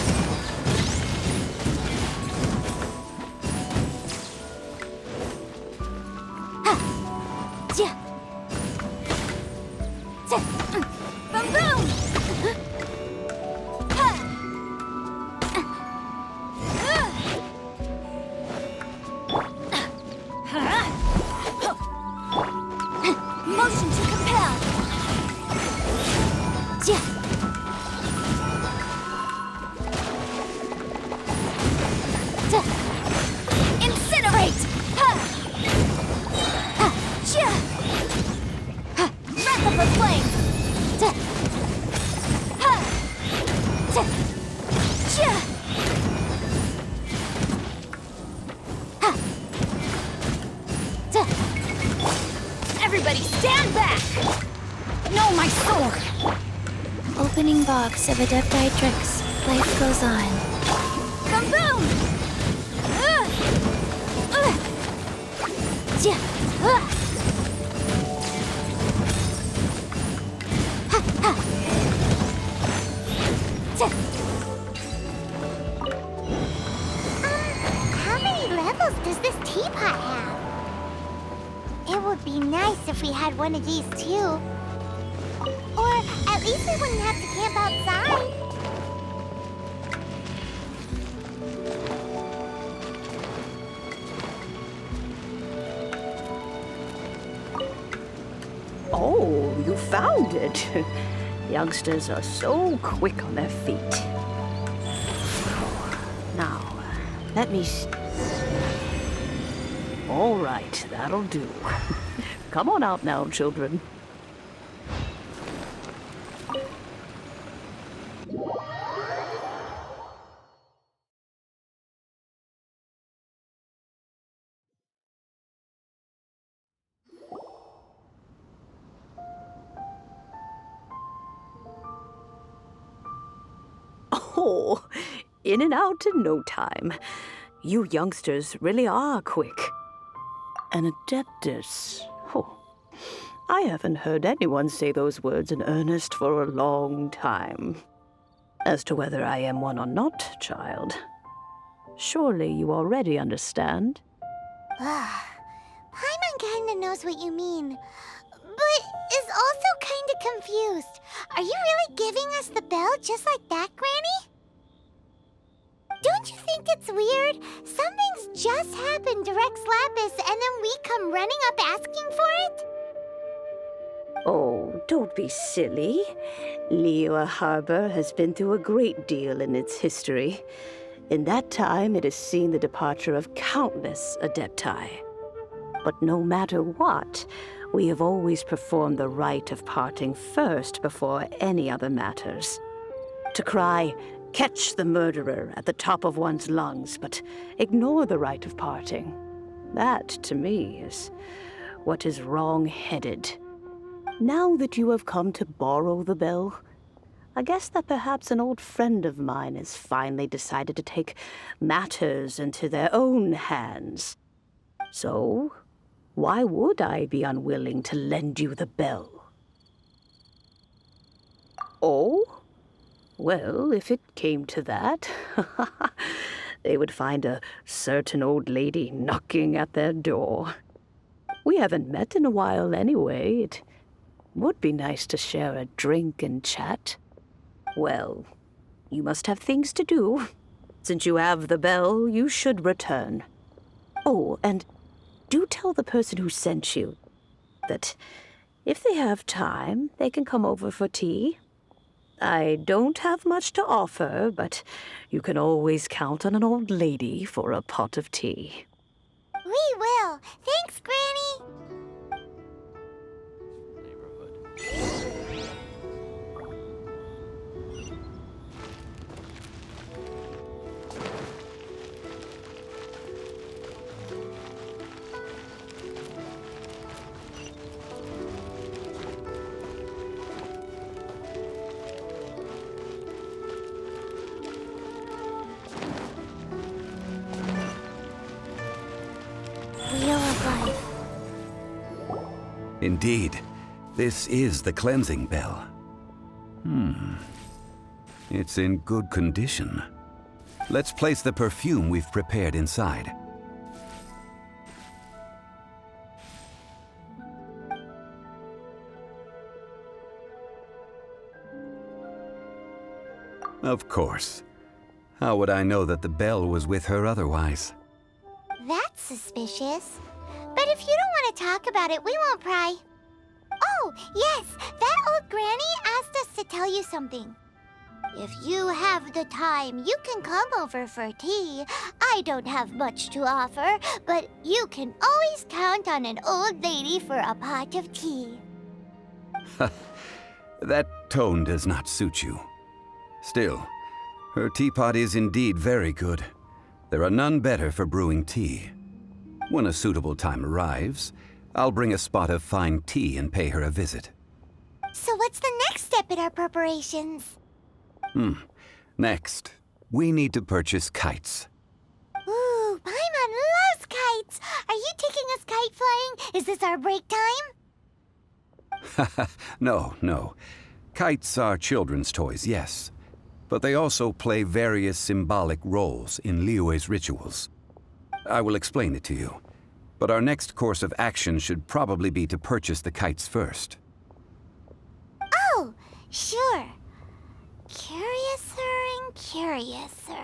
Incinerate! Breath of the flame! Everybody stand back! No, my sword! Opening box of Adepti tricks. Life goes on. Boom boom! How many levels does this teapot have? It would be nice if we had one of these too. Or at least we wouldn't have to camp outside. Oh, you found it. Youngsters are so quick on their feet. Now, let me All right, that'll do. Come on out now, children. Oh, in and out in no time. You youngsters really are quick. An adeptus. Oh, I haven't heard anyone say those words in earnest for a long time. As to whether I am one or not, child, surely you already understand. Paimon kinda knows what you mean, but is also kinda confused. Are you really giving us the bell just like that, Granny? Don't you think it's weird? Something's just happened to Rex Lapis and then we come running up asking for it? Oh, don't be silly. Liyue Harbor has been through a great deal in its history. In that time, it has seen the departure of countless adepti. But no matter what, we have always performed the rite of parting first before any other matters. To cry, "Catch the murderer," at the top of one's lungs, but ignore the rite of parting. That, to me, is what is wrong-headed. Now that you have come to borrow the bell, I guess that perhaps an old friend of mine has finally decided to take matters into their own hands. So, why would I be unwilling to lend you the bell? Oh? Well, if it came to that, they would find a certain old lady knocking at their door. We haven't met in a while anyway. It would be nice to share a drink and chat. Well, you must have things to do. Since you have the bell, you should return. Oh, and do tell the person who sent you that if they have time, they can come over for tea. I don't have much to offer, but you can always count on an old lady for a pot of tea. We will. Thanks, Granny. Wheel of Life. Indeed, this is the cleansing bell. It's in good condition. Let's place the perfume we've prepared inside. Of course. How would I know that the bell was with her otherwise? That's suspicious. But if you don't want to talk about it, we won't pry. Oh, yes, that old granny asked us to tell you something. If you have the time, you can come over for tea. I don't have much to offer, but you can always count on an old lady for a pot of tea. That tone does not suit you. Still, her teapot is indeed very good. There are none better for brewing tea. When a suitable time arrives, I'll bring a spot of fine tea and pay her a visit. So what's the next step in our preparations? Next, we need to purchase kites. Ooh, Paimon loves kites! Are you taking us kite flying? Is this our break time? No. Kites are children's toys, yes. But they also play various symbolic roles in Liyue's rituals. I will explain it to you. But our next course of action should probably be to purchase the kites first. Oh, sure. Curiouser and curiouser.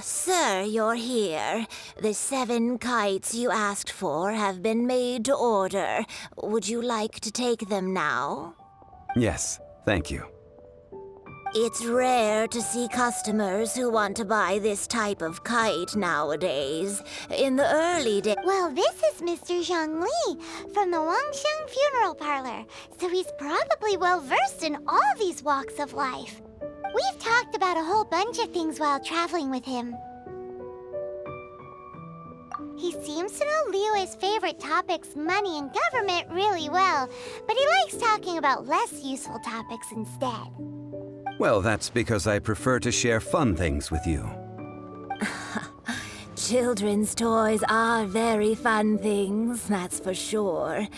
Sir, you're here. The 7 kites you asked for have been made to order. Would you like to take them now? Yes, thank you. It's rare to see customers who want to buy this type of kite nowadays. In the early days... Well, this is Mr. Zhongli from the Wangsheng Funeral Parlor, so he's probably well-versed in all these walks of life. We've talked about a whole bunch of things while traveling with him. He seems to know Liyue's favorite topics, money and government, really well, but he likes talking about less useful topics instead. Well, that's because I prefer to share fun things with you. Children's toys are very fun things, that's for sure.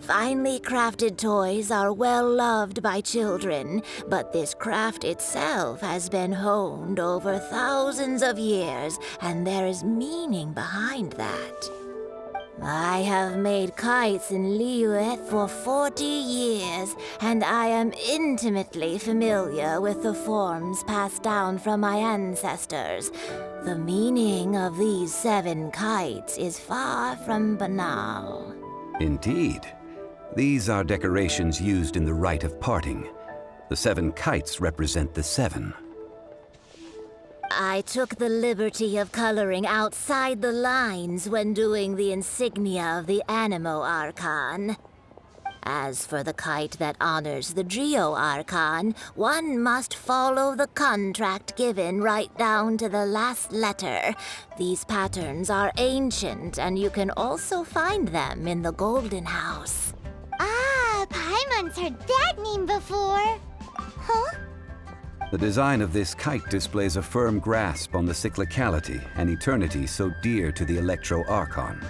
Finely crafted toys are well loved by children, but this craft itself has been honed over thousands of years, and there is meaning behind that. I have made kites in Liyue for 40 years, and I am intimately familiar with the forms passed down from my ancestors. The meaning of these 7 kites is far from banal. Indeed. These are decorations used in the rite of parting. The 7 kites represent the 7. I took the liberty of coloring outside the lines when doing the insignia of the Animo Archon. As for the kite that honors the Geo Archon, one must follow the contract given right down to the last letter. These patterns are ancient, and you can also find them in the Golden House. Ah, Paimon's heard that name before. Huh? The design of this kite displays a firm grasp on the cyclicality and eternity so dear to the Electro Archon.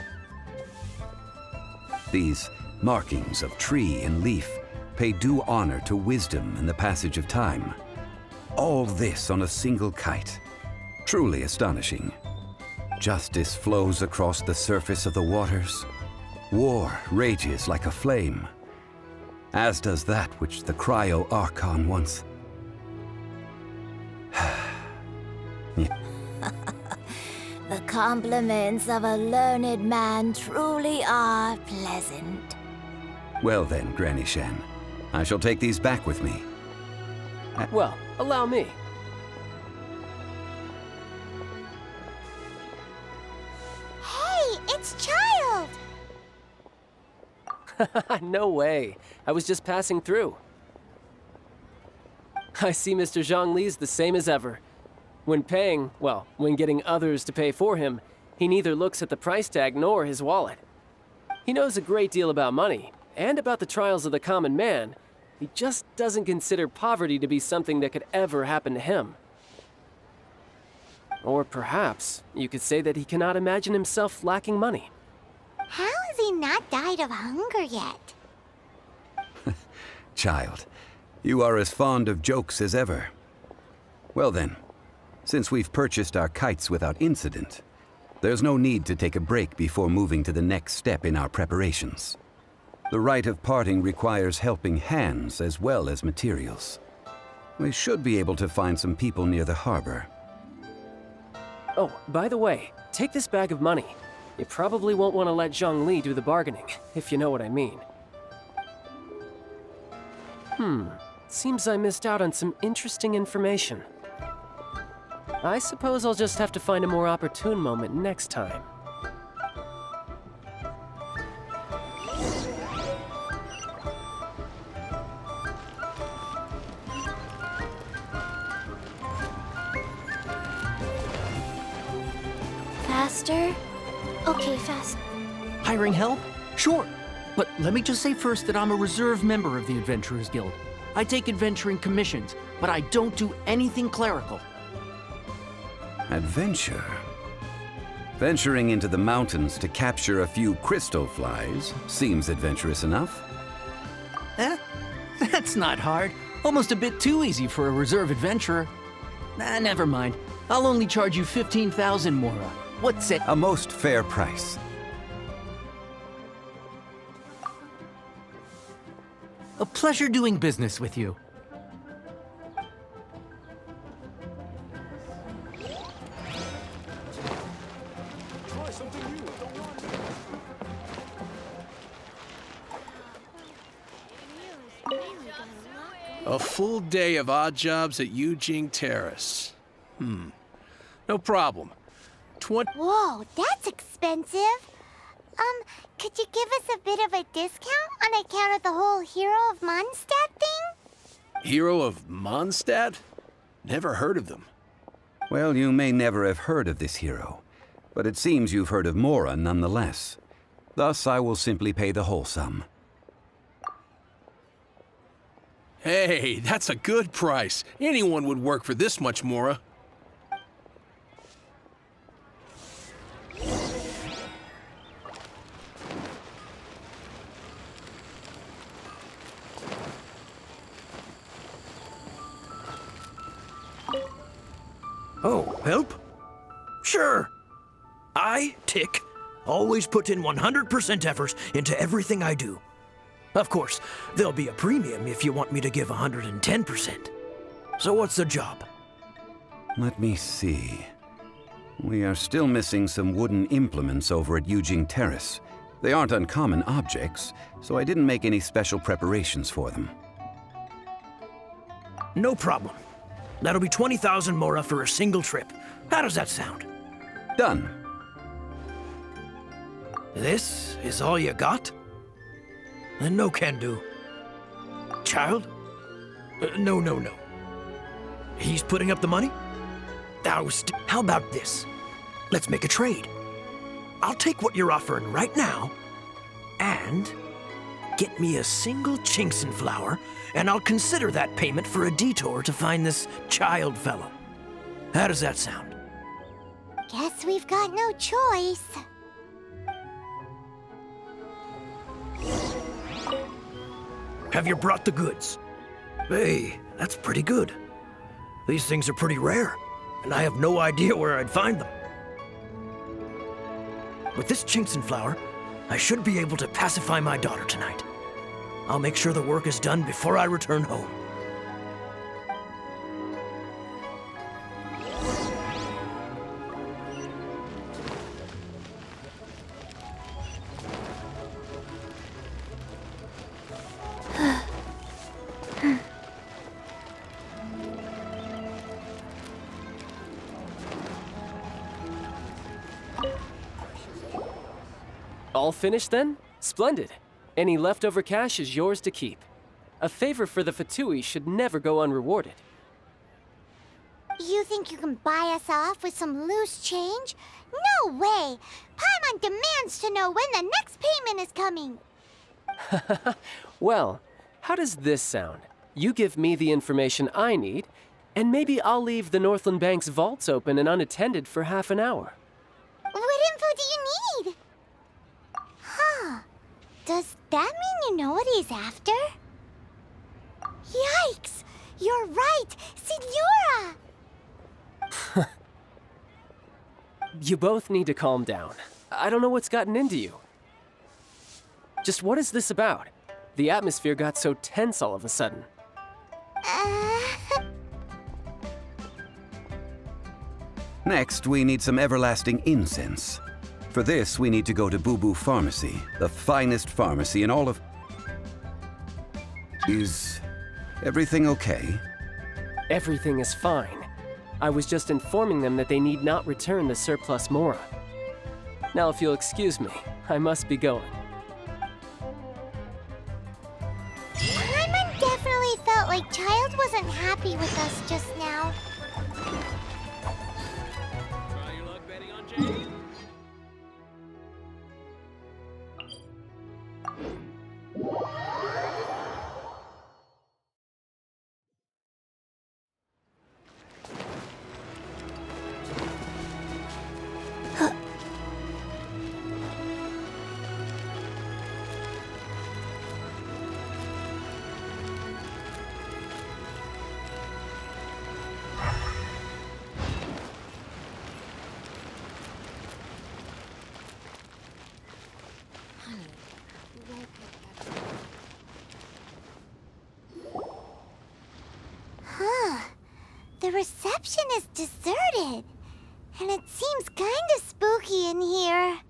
These markings of tree and leaf pay due honor to wisdom and the passage of time. All this on a single kite. Truly astonishing. Justice flows across the surface of the waters. War rages like a flame, as does that which the Cryo Archon once... The compliments of a learned man truly are pleasant. Well then, Granny Shan, I shall take these back with me. Well, allow me. Hey, it's Childe! No way. I was just passing through. I see Mr. Zhongli's the same as ever. When paying, well, when getting others to pay for him, he neither looks at the price tag nor his wallet. He knows a great deal about money, and about the trials of the common man. He just doesn't consider poverty to be something that could ever happen to him. Or perhaps you could say that he cannot imagine himself lacking money. How has he not died of hunger yet? Child, you are as fond of jokes as ever. Well then, since we've purchased our kites without incident, there's no need to take a break before moving to the next step in our preparations. The rite of parting requires helping hands as well as materials. We should be able to find some people near the harbor. Oh, by the way, take this bag of money. You probably won't want to let Zhongli do the bargaining, if you know what I mean. Seems I missed out on some interesting information. I suppose I'll just have to find a more opportune moment next time. Faster? Okay, fast. Hiring help? Sure. But let me just say first that I'm a reserve member of the Adventurers Guild. I take adventuring commissions, but I don't do anything clerical. Adventure? Venturing into the mountains to capture a few crystal flies seems adventurous enough. That's not hard. Almost a bit too easy for a reserve adventurer. Never mind. I'll only charge you 15,000 Mora. What's it? A most fair price. A pleasure doing business with you. Try something new. A full day of odd jobs at Yujing Terrace. No problem. Whoa, that's expensive. Could you give us a bit of a discount on account of the whole Hero of Mondstadt thing? Hero of Mondstadt? Never heard of them. Well, you may never have heard of this hero, but it seems you've heard of Mora nonetheless. Thus, I will simply pay the whole sum. Hey, that's a good price. Anyone would work for this much, Mora. Oh, help? Sure. I, Tick, always put in 100% effort into everything I do. Of course, there'll be a premium if you want me to give 110%. So what's the job? Let me see. We are still missing some wooden implements over at Yujing Terrace. They aren't uncommon objects, so I didn't make any special preparations for them. No problem. That'll be 20,000 Mora for a single trip. How does that sound? Done. This is all you got? Then no can do. Child? No. He's putting up the money? How about this? Let's make a trade. I'll take what you're offering right now, and get me a single Chinxin flower, and I'll consider that payment for a detour to find this child fellow. How does that sound? Guess we've got no choice. Have you brought the goods? Hey, that's pretty good. These things are pretty rare, and I have no idea where I'd find them. With this Chinxin flower, I should be able to pacify my daughter tonight. I'll make sure the work is done before I return home. All finished then? Splendid. Any leftover cash is yours to keep. A favor for the Fatui should never go unrewarded. You think you can buy us off with some loose change? No way! Paimon demands to know when the next payment is coming. Well, how does this sound? You give me the information I need, And maybe I'll leave the Northland Bank's vaults open and unattended for half an hour. What info do you need? Huh. Does that mean you know what he's after? Yikes! You're right! Signora! You both need to calm down. I don't know what's gotten into you. Just what is this about? The atmosphere got so tense all of a sudden. Next, we need some everlasting incense. For this, we need to go to Boo Boo Pharmacy, the finest pharmacy in all of... Is everything okay? Everything is fine. I was just informing them that they need not return the surplus Mora. Now, if you'll excuse me, I must be going. Paimon definitely felt like Childe wasn't happy with us just now. Try your luck betting on Jade. The reception is deserted, and it seems kinda spooky in here.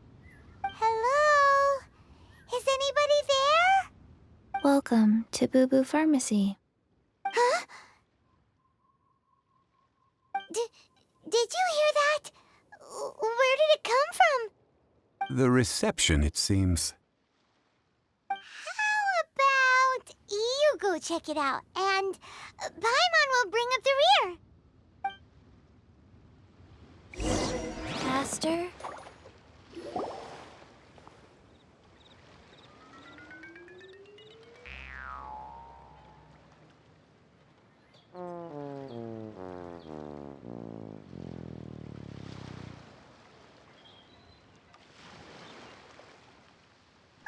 Hello? Is anybody there? Welcome to Boo Boo Pharmacy. Huh? Did you hear that? Where did it come from? The reception, it seems. How about you go check it out, and Paimon will bring up the rear. Faster?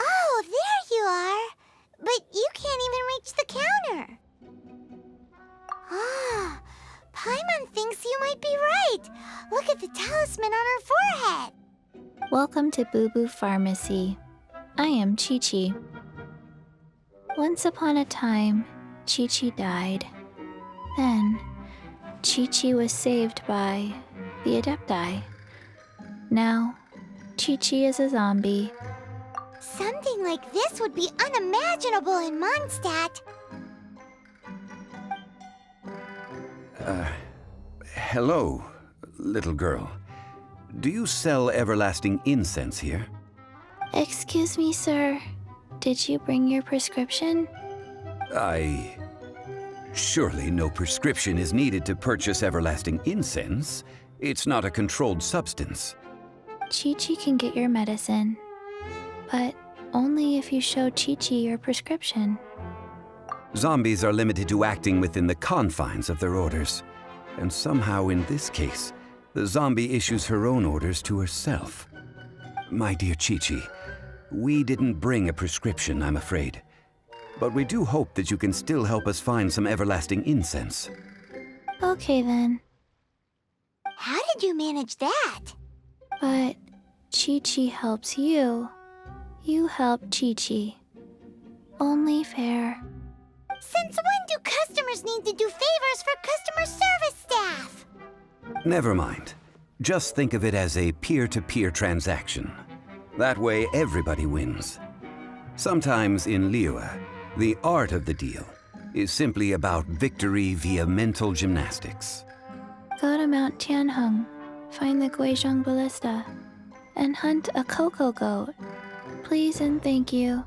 Oh, there you are. But you can't even reach the counter. Ah, Paimon thinks you might be right. Look at the talisman on her forehead. Welcome to Boo Boo Pharmacy. I am Chi-Chi. Once upon a time, Chi-Chi died. Then, Chi-Chi was saved by the Adepti. Now, Chi-Chi is a zombie. Something like this would be unimaginable in Mondstadt. Hello, little girl. Do you sell everlasting incense here? Excuse me, sir. Did you bring your prescription? Surely no prescription is needed to purchase everlasting incense. It's not a controlled substance. Chi-Chi can get your medicine, but only if you show Chi-Chi your prescription. Zombies are limited to acting within the confines of their orders. And somehow in this case, the zombie issues her own orders to herself. My dear Chi-Chi, we didn't bring a prescription, I'm afraid. But we do hope that you can still help us find some everlasting incense. Okay then. How did you manage that? But Chi-Chi helps you. You help Chi-Chi. Only fair. Since when do customers need to do favors for customer service staff? Never mind. Just think of it as a peer-to-peer transaction. That way everybody wins. Sometimes in Liyue, the art of the deal is simply about victory via mental gymnastics. Go to Mount Tianheng, find the Guizhong Ballista, and hunt a cocoa goat. Please and thank you.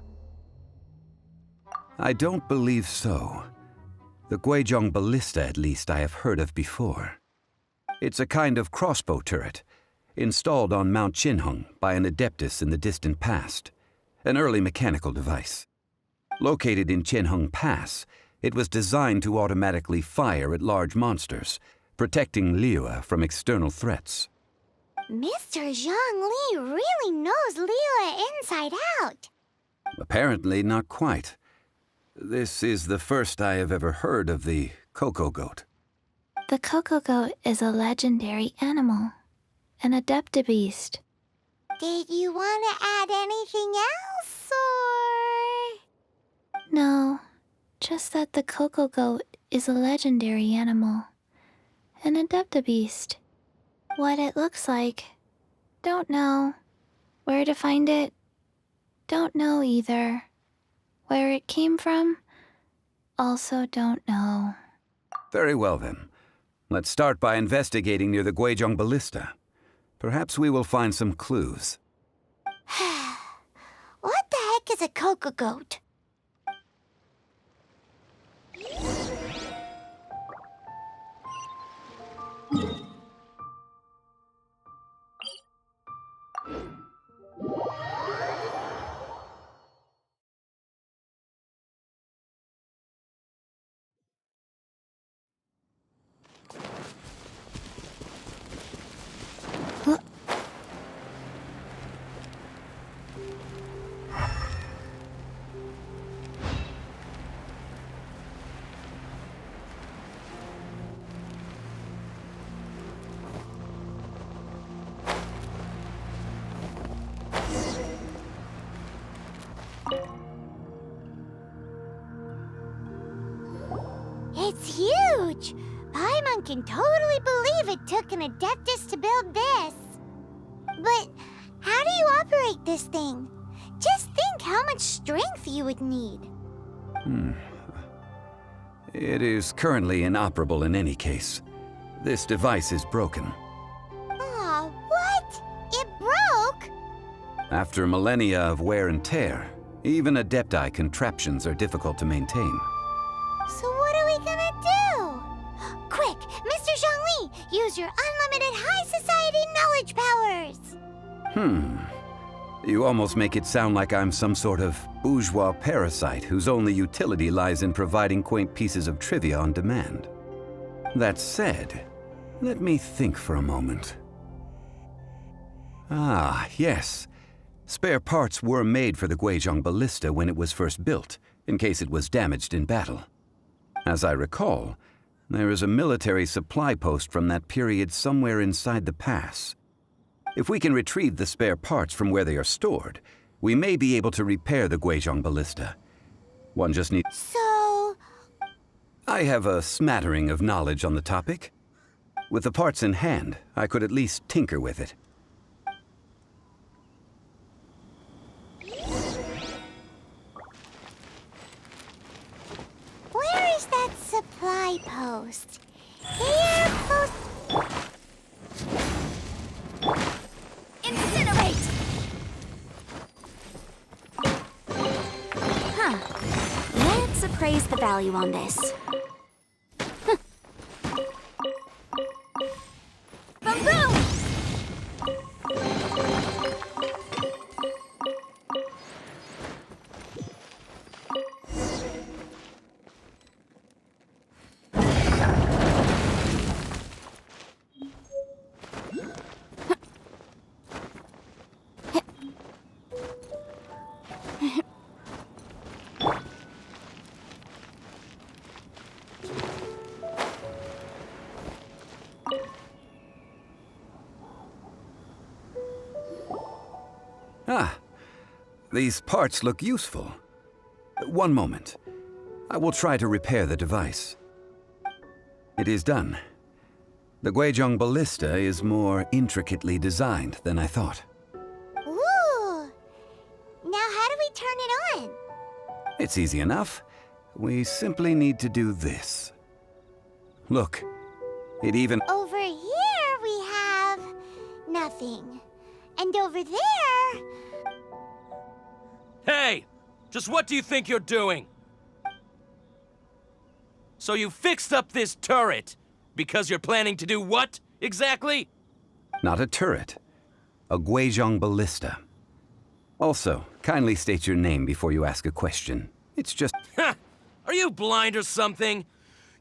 I don't believe so. The Guizhong Ballista, at least, I have heard of before. It's a kind of crossbow turret, installed on Mount Qinheng by an adeptus in the distant past, an early mechanical device. Located in Qianheng Pass, It was designed to automatically fire at large monsters, protecting Liyue from external threats. Mr. Zhongli really knows Liyue inside out. Apparently not quite. This is the first I have ever heard of the Coco Goat. The Coco Goat is a legendary animal, an adeptabeast. Did you want to add anything else, or...? No, just that the Coco Goat is a legendary animal, an adeptabeast. What it looks like, don't know. Where to find it, don't know either. Where it came from, also don't know. Very well then. Let's start by investigating near the Guizhong Ballista. Perhaps we will find some clues. What the heck is a Coco Goat? It's huge! Paimon can totally believe it took an Adeptus to build this. But how do you operate this thing? Just think how much strength you would need. It is currently inoperable in any case. This device is broken. Aw, what? It broke? After millennia of wear and tear, even Adepti contraptions are difficult to maintain. So what are we gonna do? Quick, Mr. Zhongli, use your unlimited high society knowledge powers! You almost make it sound like I'm some sort of bourgeois parasite whose only utility lies in providing quaint pieces of trivia on demand. That said, let me think for a moment. Ah, yes. Spare parts were made for the Guizhong Ballista when it was first built, in case it was damaged in battle. As I recall, there is a military supply post from that period somewhere inside the pass. If we can retrieve the spare parts from where they are stored, we may be able to repair the Guizhong Ballista. One just needs... So... I have a smattering of knowledge on the topic. With the parts in hand, I could at least tinker with it. Where is that supply post? Here, post... Incinerate! Huh. Let's appraise the value on this. Boom, boom! Ah, these parts look useful. One moment. I will try to repair the device. It is done. The Guizhong Ballista is more intricately designed than I thought. Ooh! Now how do we turn it on? It's easy enough. We simply need to do this. Look, it even... Over here we have... nothing. And over there... Hey! Just what do you think you're doing? So you fixed up this turret because you're planning to do what, exactly? Not a turret. A Guizhong Ballista. Also, kindly state your name before you ask a question. It's just... Ha! Are you blind or something?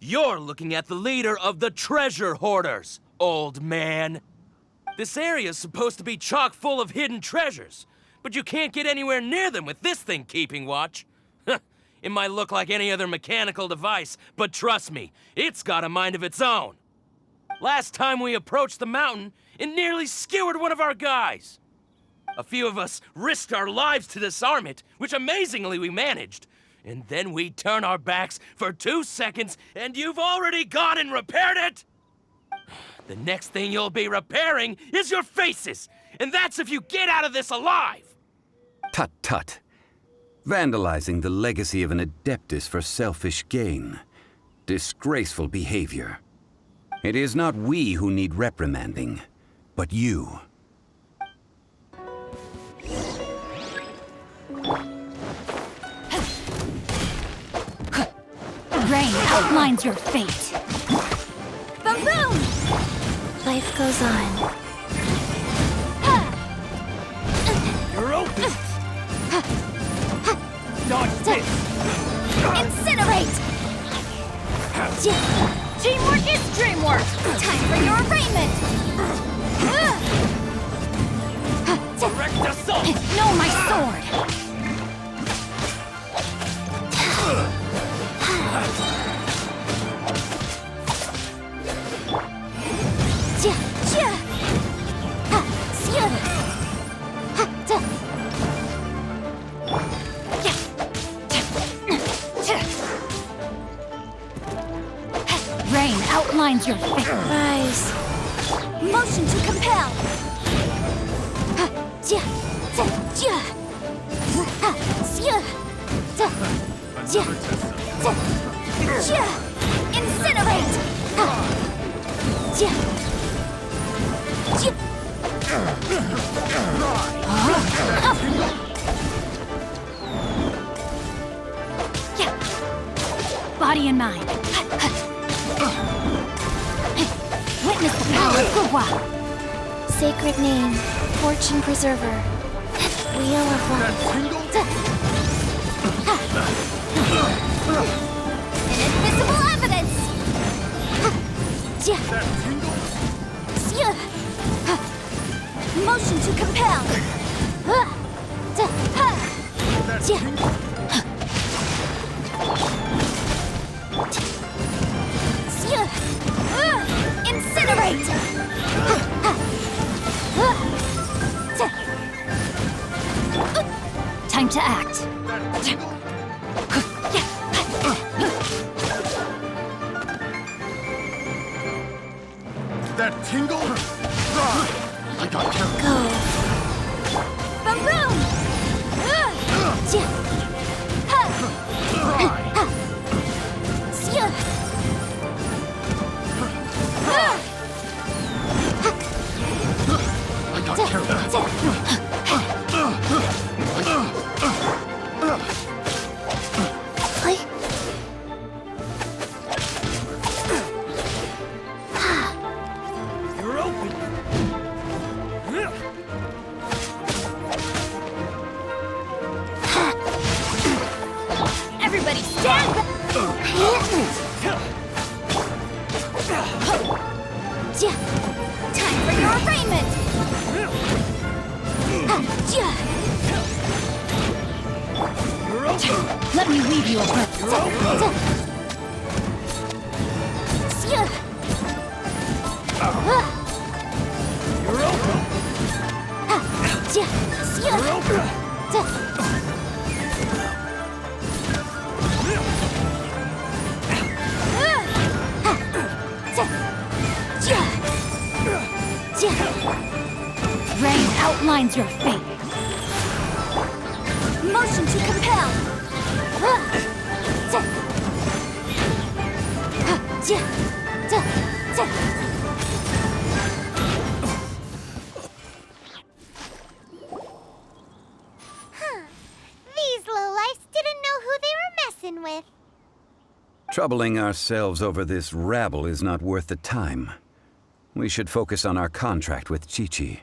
You're looking at the leader of the treasure hoarders, old man. This area's supposed to be chock full of hidden treasures, but you can't get anywhere near them with this thing keeping watch. It might look like any other mechanical device, but trust me, it's got a mind of its own. Last time we approached the mountain, it nearly skewered one of our guys. A few of us risked our lives to disarm it, which amazingly we managed. And then we turn our backs for 2 seconds, and you've already gone and repaired it? The next thing you'll be repairing is your faces, and that's if you get out of this alive! Tut tut. Vandalizing the legacy of an Adeptus for selfish gain. Disgraceful behavior. It is not we who need reprimanding, but you. Rain outlines your fate. Boom boom! Life goes on. You're open! Dodge this! Incinerate! Teamwork is dreamwork! Time for your arraignment! Direct assault! No, my sword! Rain outlines your fate. Rise. Motion to compel. Incinerate. Body and mind. Witness the power of Gugwa. Sacred name, fortune preserver, wheel of life. Invisible evidence. Motion to compel. Incinerate! Time to act. That tingle? I got carried. Go. Boom boom! I got carried. You're open. Everybody stand back! Time for your arraignment! Let me weave you a verse. Rain outlines your fate. Motion to compel. These lowlifes didn't know who they were messing with. Troubling ourselves over this rabble is not worth the time. We should focus on our contract with Chi-Chi.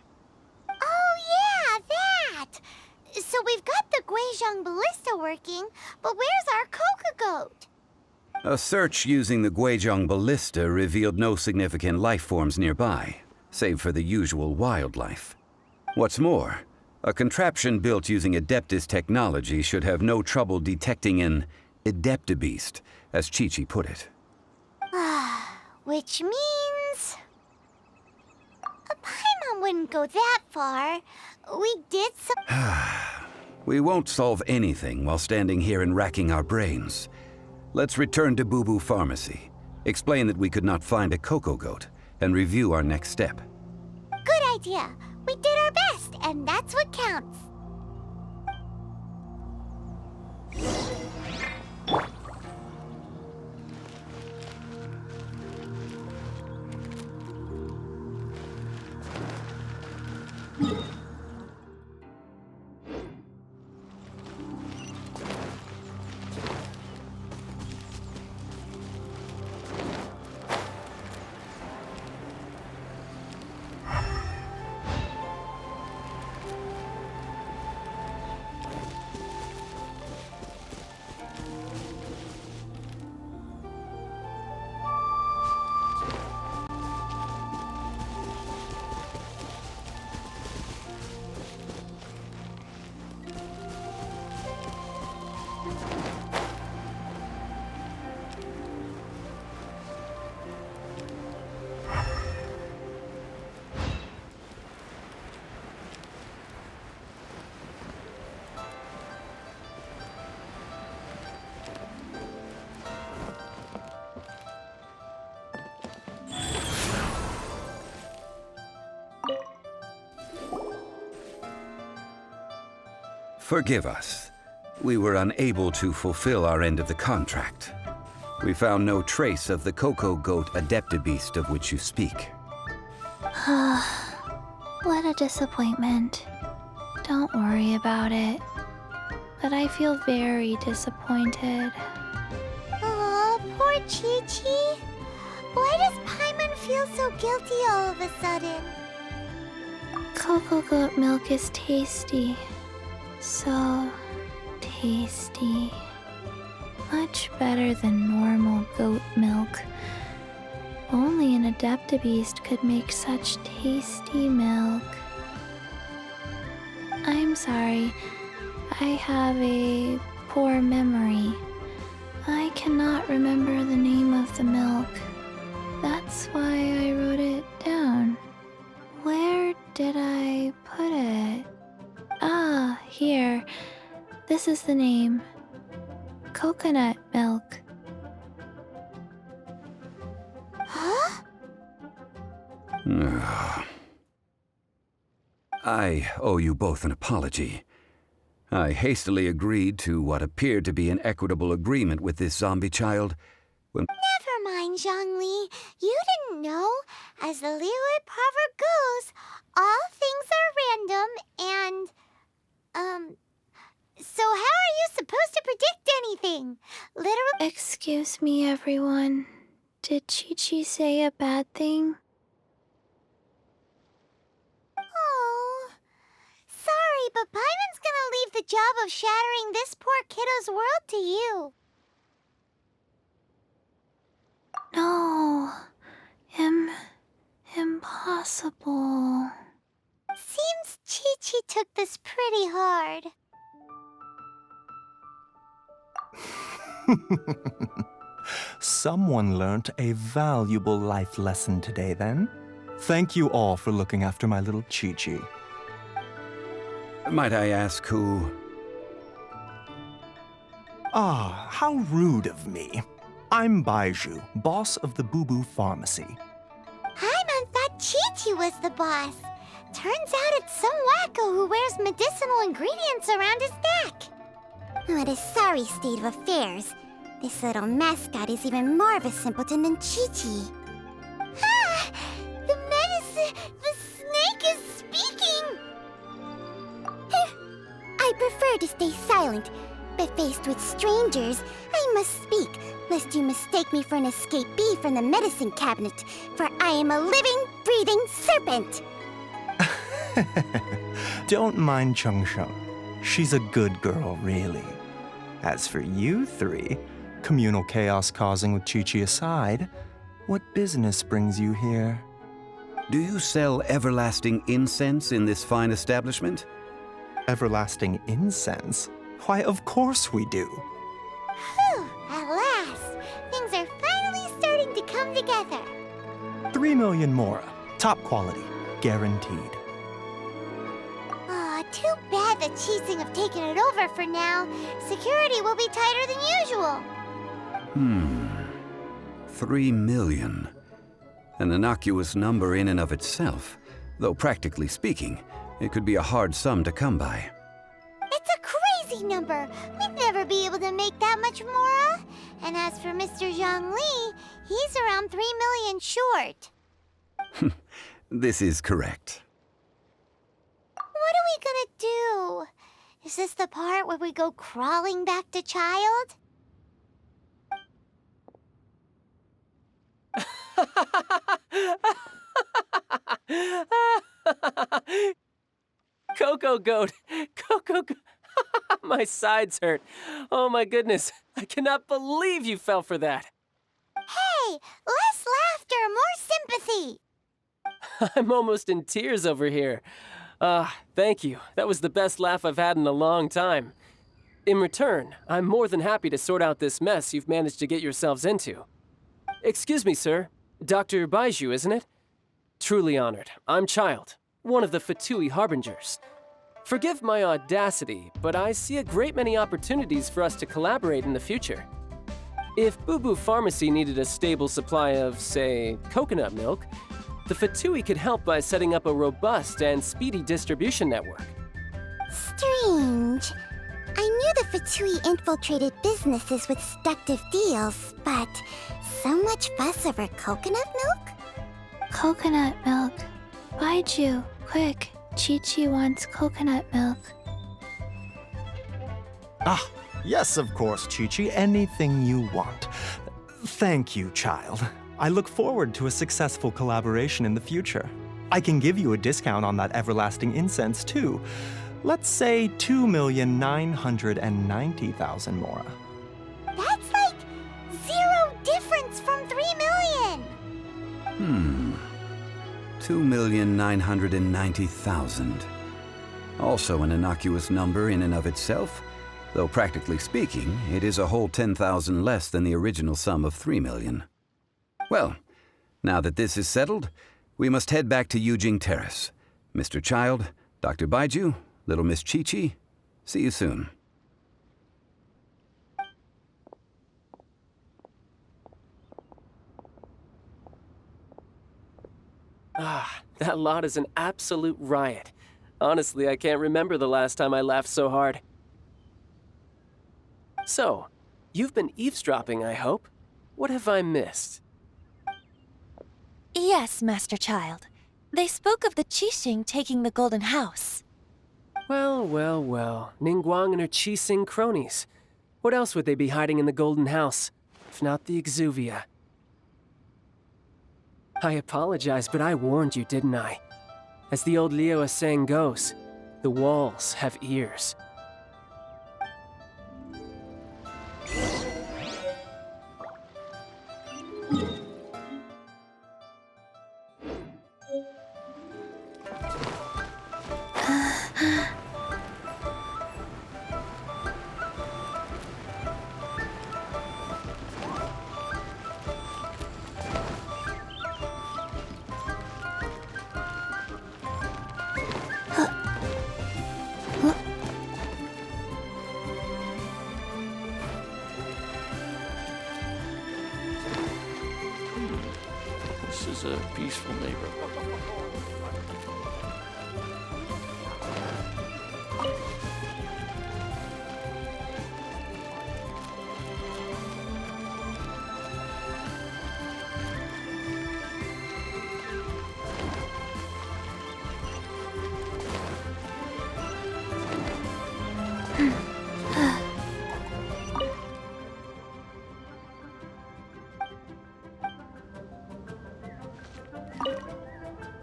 Oh, yeah, that! So we've got the Guizhong ballista working, but where's our Coca goat? A search using the Guizhong ballista revealed no significant life forms nearby, save for the usual wildlife. What's more, a contraption built using Adeptus technology should have no trouble detecting an Adeptabeast, as Chi-Chi put it. Which means... a Paimon wouldn't go that far. We did some... We won't solve anything while standing here and racking our brains. Let's return to Boo Boo Pharmacy, explain that we could not find a Coco Goat, and review our next step. Good idea. We did our best, and that's what counts. Forgive us. We were unable to fulfill our end of the contract. We found no trace of the Coco Goat Adeptabeast of which you speak. What a disappointment. Don't worry about it. But I feel very disappointed. Aw, poor Chi-Chi. Why does Paimon feel so guilty all of a sudden? Coco goat milk is tasty. So tasty. Much better than normal goat milk. Only an Adeptabeast could make such tasty milk. I'm sorry. I have a poor memory. I cannot remember the name of the milk. That's why I wrote it down. Where did I put it? Ah, here. This is the name. Coconut milk. Huh? I owe you both an apology. I hastily agreed to what appeared to be an equitable agreement with this zombie child when... Never mind, Zhongli. You didn't know. As the Liyue proverb goes, all things are random and... So how are you supposed to predict anything? Literally... Excuse me, everyone. Did Chi-Chi say a bad thing? Oh... Sorry, but Paimon's gonna leave the job of shattering this poor kiddo's world to you. No. Impossible. Seems Chi-Chi took this pretty hard. Someone learnt a valuable life lesson today, then. Thank you all for looking after my little Chi-Chi. Might I ask who... Ah, how rude of me. I'm Baiju, boss of the Boo Boo Pharmacy. Paimon thought Chi-Chi was the boss. Turns out it's some wacko who wears medicinal ingredients around his neck. What a sorry state of affairs. This little mascot is even more of a simpleton than Chi-Chi. Ah! The snake is speaking! I prefer to stay silent, but faced with strangers, I must speak, lest you mistake me for an escapee from the medicine cabinet, for I am a living, breathing serpent! Don't mind Chung Sheng. She's a good girl, really. As for you three, communal chaos causing with Chi-Chi aside, what business brings you here? Do you sell everlasting incense in this fine establishment? Everlasting incense? Why, of course we do. Whew, at last. Things are finally starting to come together. 3 million mora. Top quality. Guaranteed. Aw, too bad the Chising have taken it over for now. Security will be tighter than usual. 3 million. An innocuous number in and of itself, though practically speaking, it could be a hard sum to come by. It's a crazy number. We'd never be able to make that much mora. And as for Mr. Zhongli, he's around 3 million short. This is correct. What are we gonna do? Is this the part where we go crawling back to Childe? Coco Goat! Coco Goat! My sides hurt. Oh my goodness. I cannot believe you fell for that. Hey, less laughter, more sympathy. I'm almost in tears over here. Thank you. That was the best laugh I've had in a long time. In return, I'm more than happy to sort out this mess you've managed to get yourselves into. Excuse me, sir. Dr. Baiju, isn't it? Truly honored. I'm Childe, one of the Fatui Harbingers. Forgive my audacity, but I see a great many opportunities for us to collaborate in the future. If Boo Boo Pharmacy needed a stable supply of, say, coconut milk, the Fatui could help by setting up a robust and speedy distribution network. Strange. I knew the Fatui infiltrated businesses with seductive deals, but so much fuss over coconut milk? Coconut milk. Baiju, quick. Chi-Chi wants coconut milk. Ah, yes, of course, Chi-Chi. Anything you want. Thank you, child. I look forward to a successful collaboration in the future. I can give you a discount on that everlasting incense, too. Let's say 2,990,000 mora. That's like zero difference from 3 million. 2,990,000. Also an innocuous number in and of itself, though practically speaking, it is a whole 10,000 less than the original sum of 3 million. Well, now that this is settled, we must head back to Yujing Terrace. Mr. Childe, Dr. Baiju, little Miss Chi-Chi, see you soon. That lot is an absolute riot. Honestly, I can't remember the last time I laughed so hard. So, you've been eavesdropping, I hope? What have I missed? Yes, Master Childe. They spoke of the Qixing taking the Golden House. Well, well, well. Ningguang and her Qixing cronies. What else would they be hiding in the Golden House, if not the Exuvia? I apologize, but I warned you, didn't I? As the old Liu saying goes, the walls have ears. This is a peaceful neighborhood.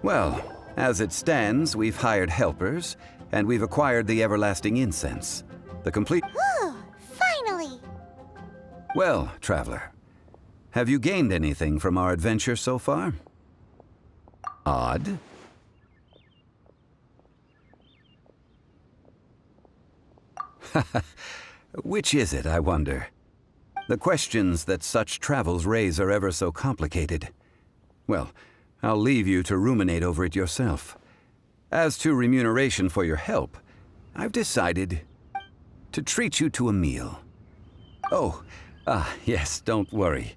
Well, as it stands, we've hired helpers, and we've acquired the everlasting incense. The complete... Finally! Well, traveler, have you gained anything from our adventure so far? Odd. Which is it, I wonder? The questions that such travels raise are ever so complicated. Well, I'll leave you to ruminate over it yourself. As to remuneration for your help, I've decided to treat you to a meal. Oh, yes, don't worry.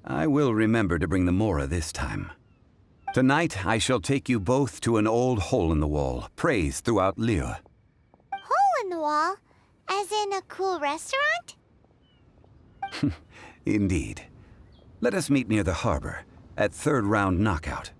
I will remember to bring the Mora this time. Tonight, I shall take you both to an old hole-in-the-wall, praised throughout Liyue. Hole in the wall? As in a cool restaurant? Indeed. Let us meet near the harbor, at third round knockout.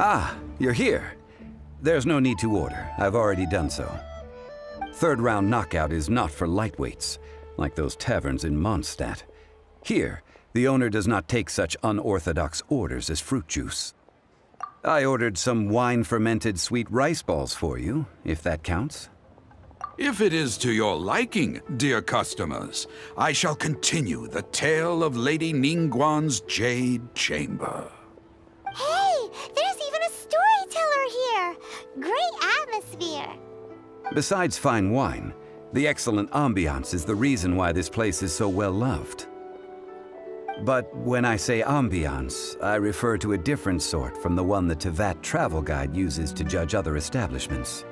Ah, you're here. There's no need to order. I've already done so. Third round knockout is not for lightweights, like those taverns in Mondstadt. Here, the owner does not take such unorthodox orders as fruit juice. I ordered some wine-fermented sweet rice balls for you, if that counts. If it is to your liking, dear customers, I shall continue the tale of Lady Ningguang's Jade Chamber. Hey, there's even a storyteller here! Great atmosphere! Besides fine wine, the excellent ambiance is the reason why this place is so well loved. But when I say ambiance, I refer to a different sort from the one the Tevat travel guide uses to judge other establishments.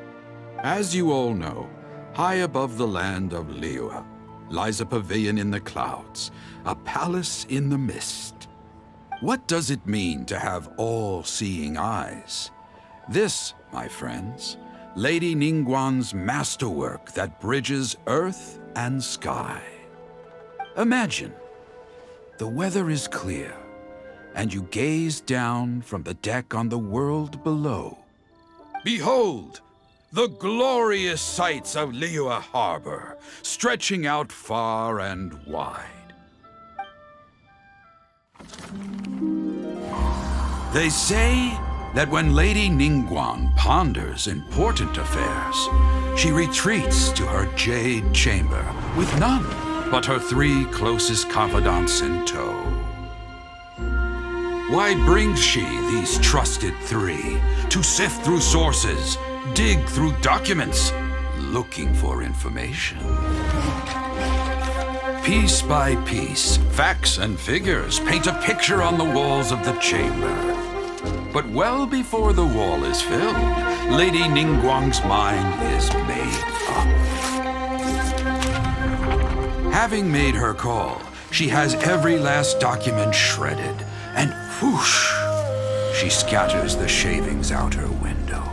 As you all know, high above the land of Liyue lies a pavilion in the clouds, a palace in the mist. What does it mean to have all-seeing eyes? This, my friends, Lady Ningguang's masterwork that bridges earth and sky. Imagine, the weather is clear, and you gaze down from the deck on the world below. Behold, the glorious sights of Liyue Harbor, stretching out far and wide. They say that when Lady Ningguang ponders important affairs, she retreats to her Jade Chamber with none but her 3 closest confidants in tow. Why brings she these trusted 3 to sift through sources, dig through documents, looking for information? Piece by piece, facts and figures paint a picture on the walls of the chamber. But well before the wall is filled, Lady Ningguang's mind is made up. Having made her call, she has every last document shredded, and whoosh, she scatters the shavings out her window.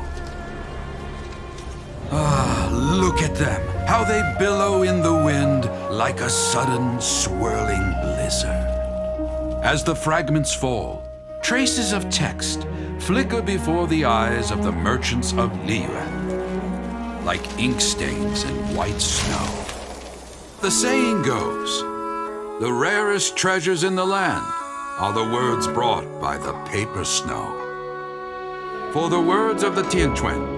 Ah, look at them, how they billow in the wind like a sudden swirling blizzard. As the fragments fall, traces of text flicker before the eyes of the merchants of Liyue, like ink stains in white snow. The saying goes, the rarest treasures in the land are the words brought by the paper snow. For the words of the Tianquan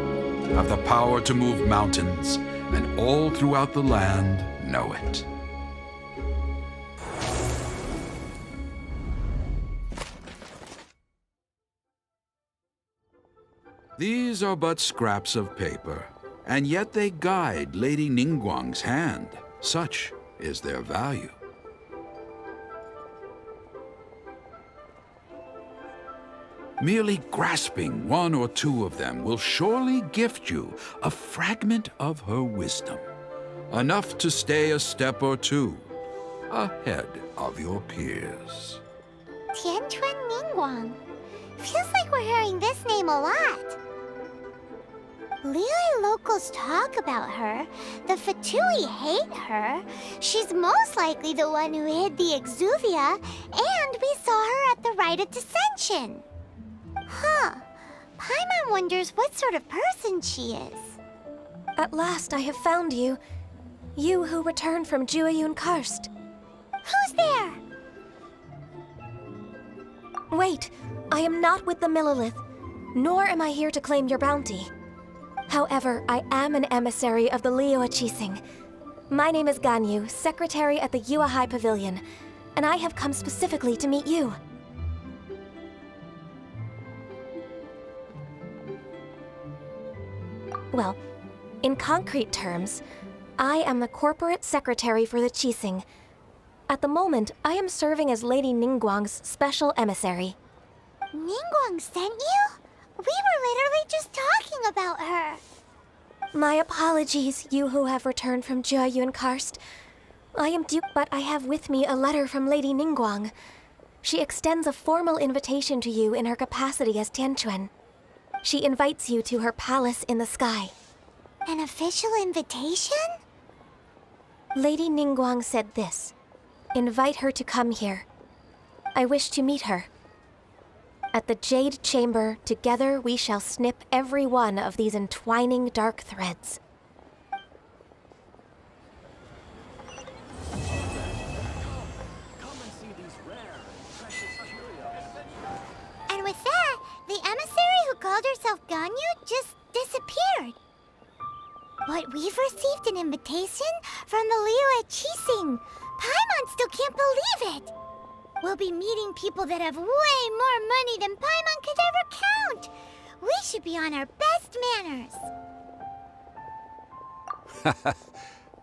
have the power to move mountains, and all throughout the land know it. These are but scraps of paper, and yet they guide Lady Ningguang's hand. Such is their value. Merely grasping one or two of them will surely gift you a fragment of her wisdom. Enough to stay a step or two ahead of your peers. Tianquan Ningguang. Feels like we're hearing this name a lot. Liyue locals talk about her. The Fatui hate her. She's most likely the one who hid the exuvia, and we saw her at the rite of dissension. Huh. Paimon wonders what sort of person she is. At last I have found you. You who returned from Jueyun Karst. Who's there? Wait, I am not with the Millelith, nor am I here to claim your bounty. However, I am an emissary of the Liyue Qixing. My name is Ganyu, secretary at the Yue High Pavilion, and I have come specifically to meet you. Well, in concrete terms, I am the corporate secretary for the Qixing. At the moment, I am serving as Lady Ningguang's special emissary. Ningguang sent you? We were literally just talking about her. My apologies, you who have returned from Jueyun Karst. I am due, but I have with me a letter from Lady Ningguang. She extends a formal invitation to you in her capacity as Tianquan. She invites you to her palace in the sky. An official invitation? Lady Ningguang said this. Invite her to come here. I wish to meet her. At the Jade Chamber, together we shall snip every one of these entwining dark threads. And with that, the emissary who called herself Ganyu just disappeared. But we've received an invitation from the Liyue Qixing. Paimon still can't believe it. We'll be meeting people that have way more money than Paimon could ever count. We should be on our best manners.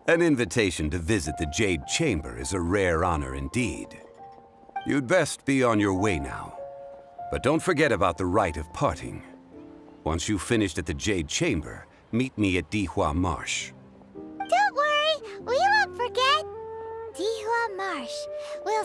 An invitation to visit the Jade Chamber is a rare honor indeed. You'd best be on your way now. But don't forget about the rite of parting. Once you've finished at the Jade Chamber, meet me at Dihua Marsh. Don't worry, we won't forget. Dihua Marsh. We'll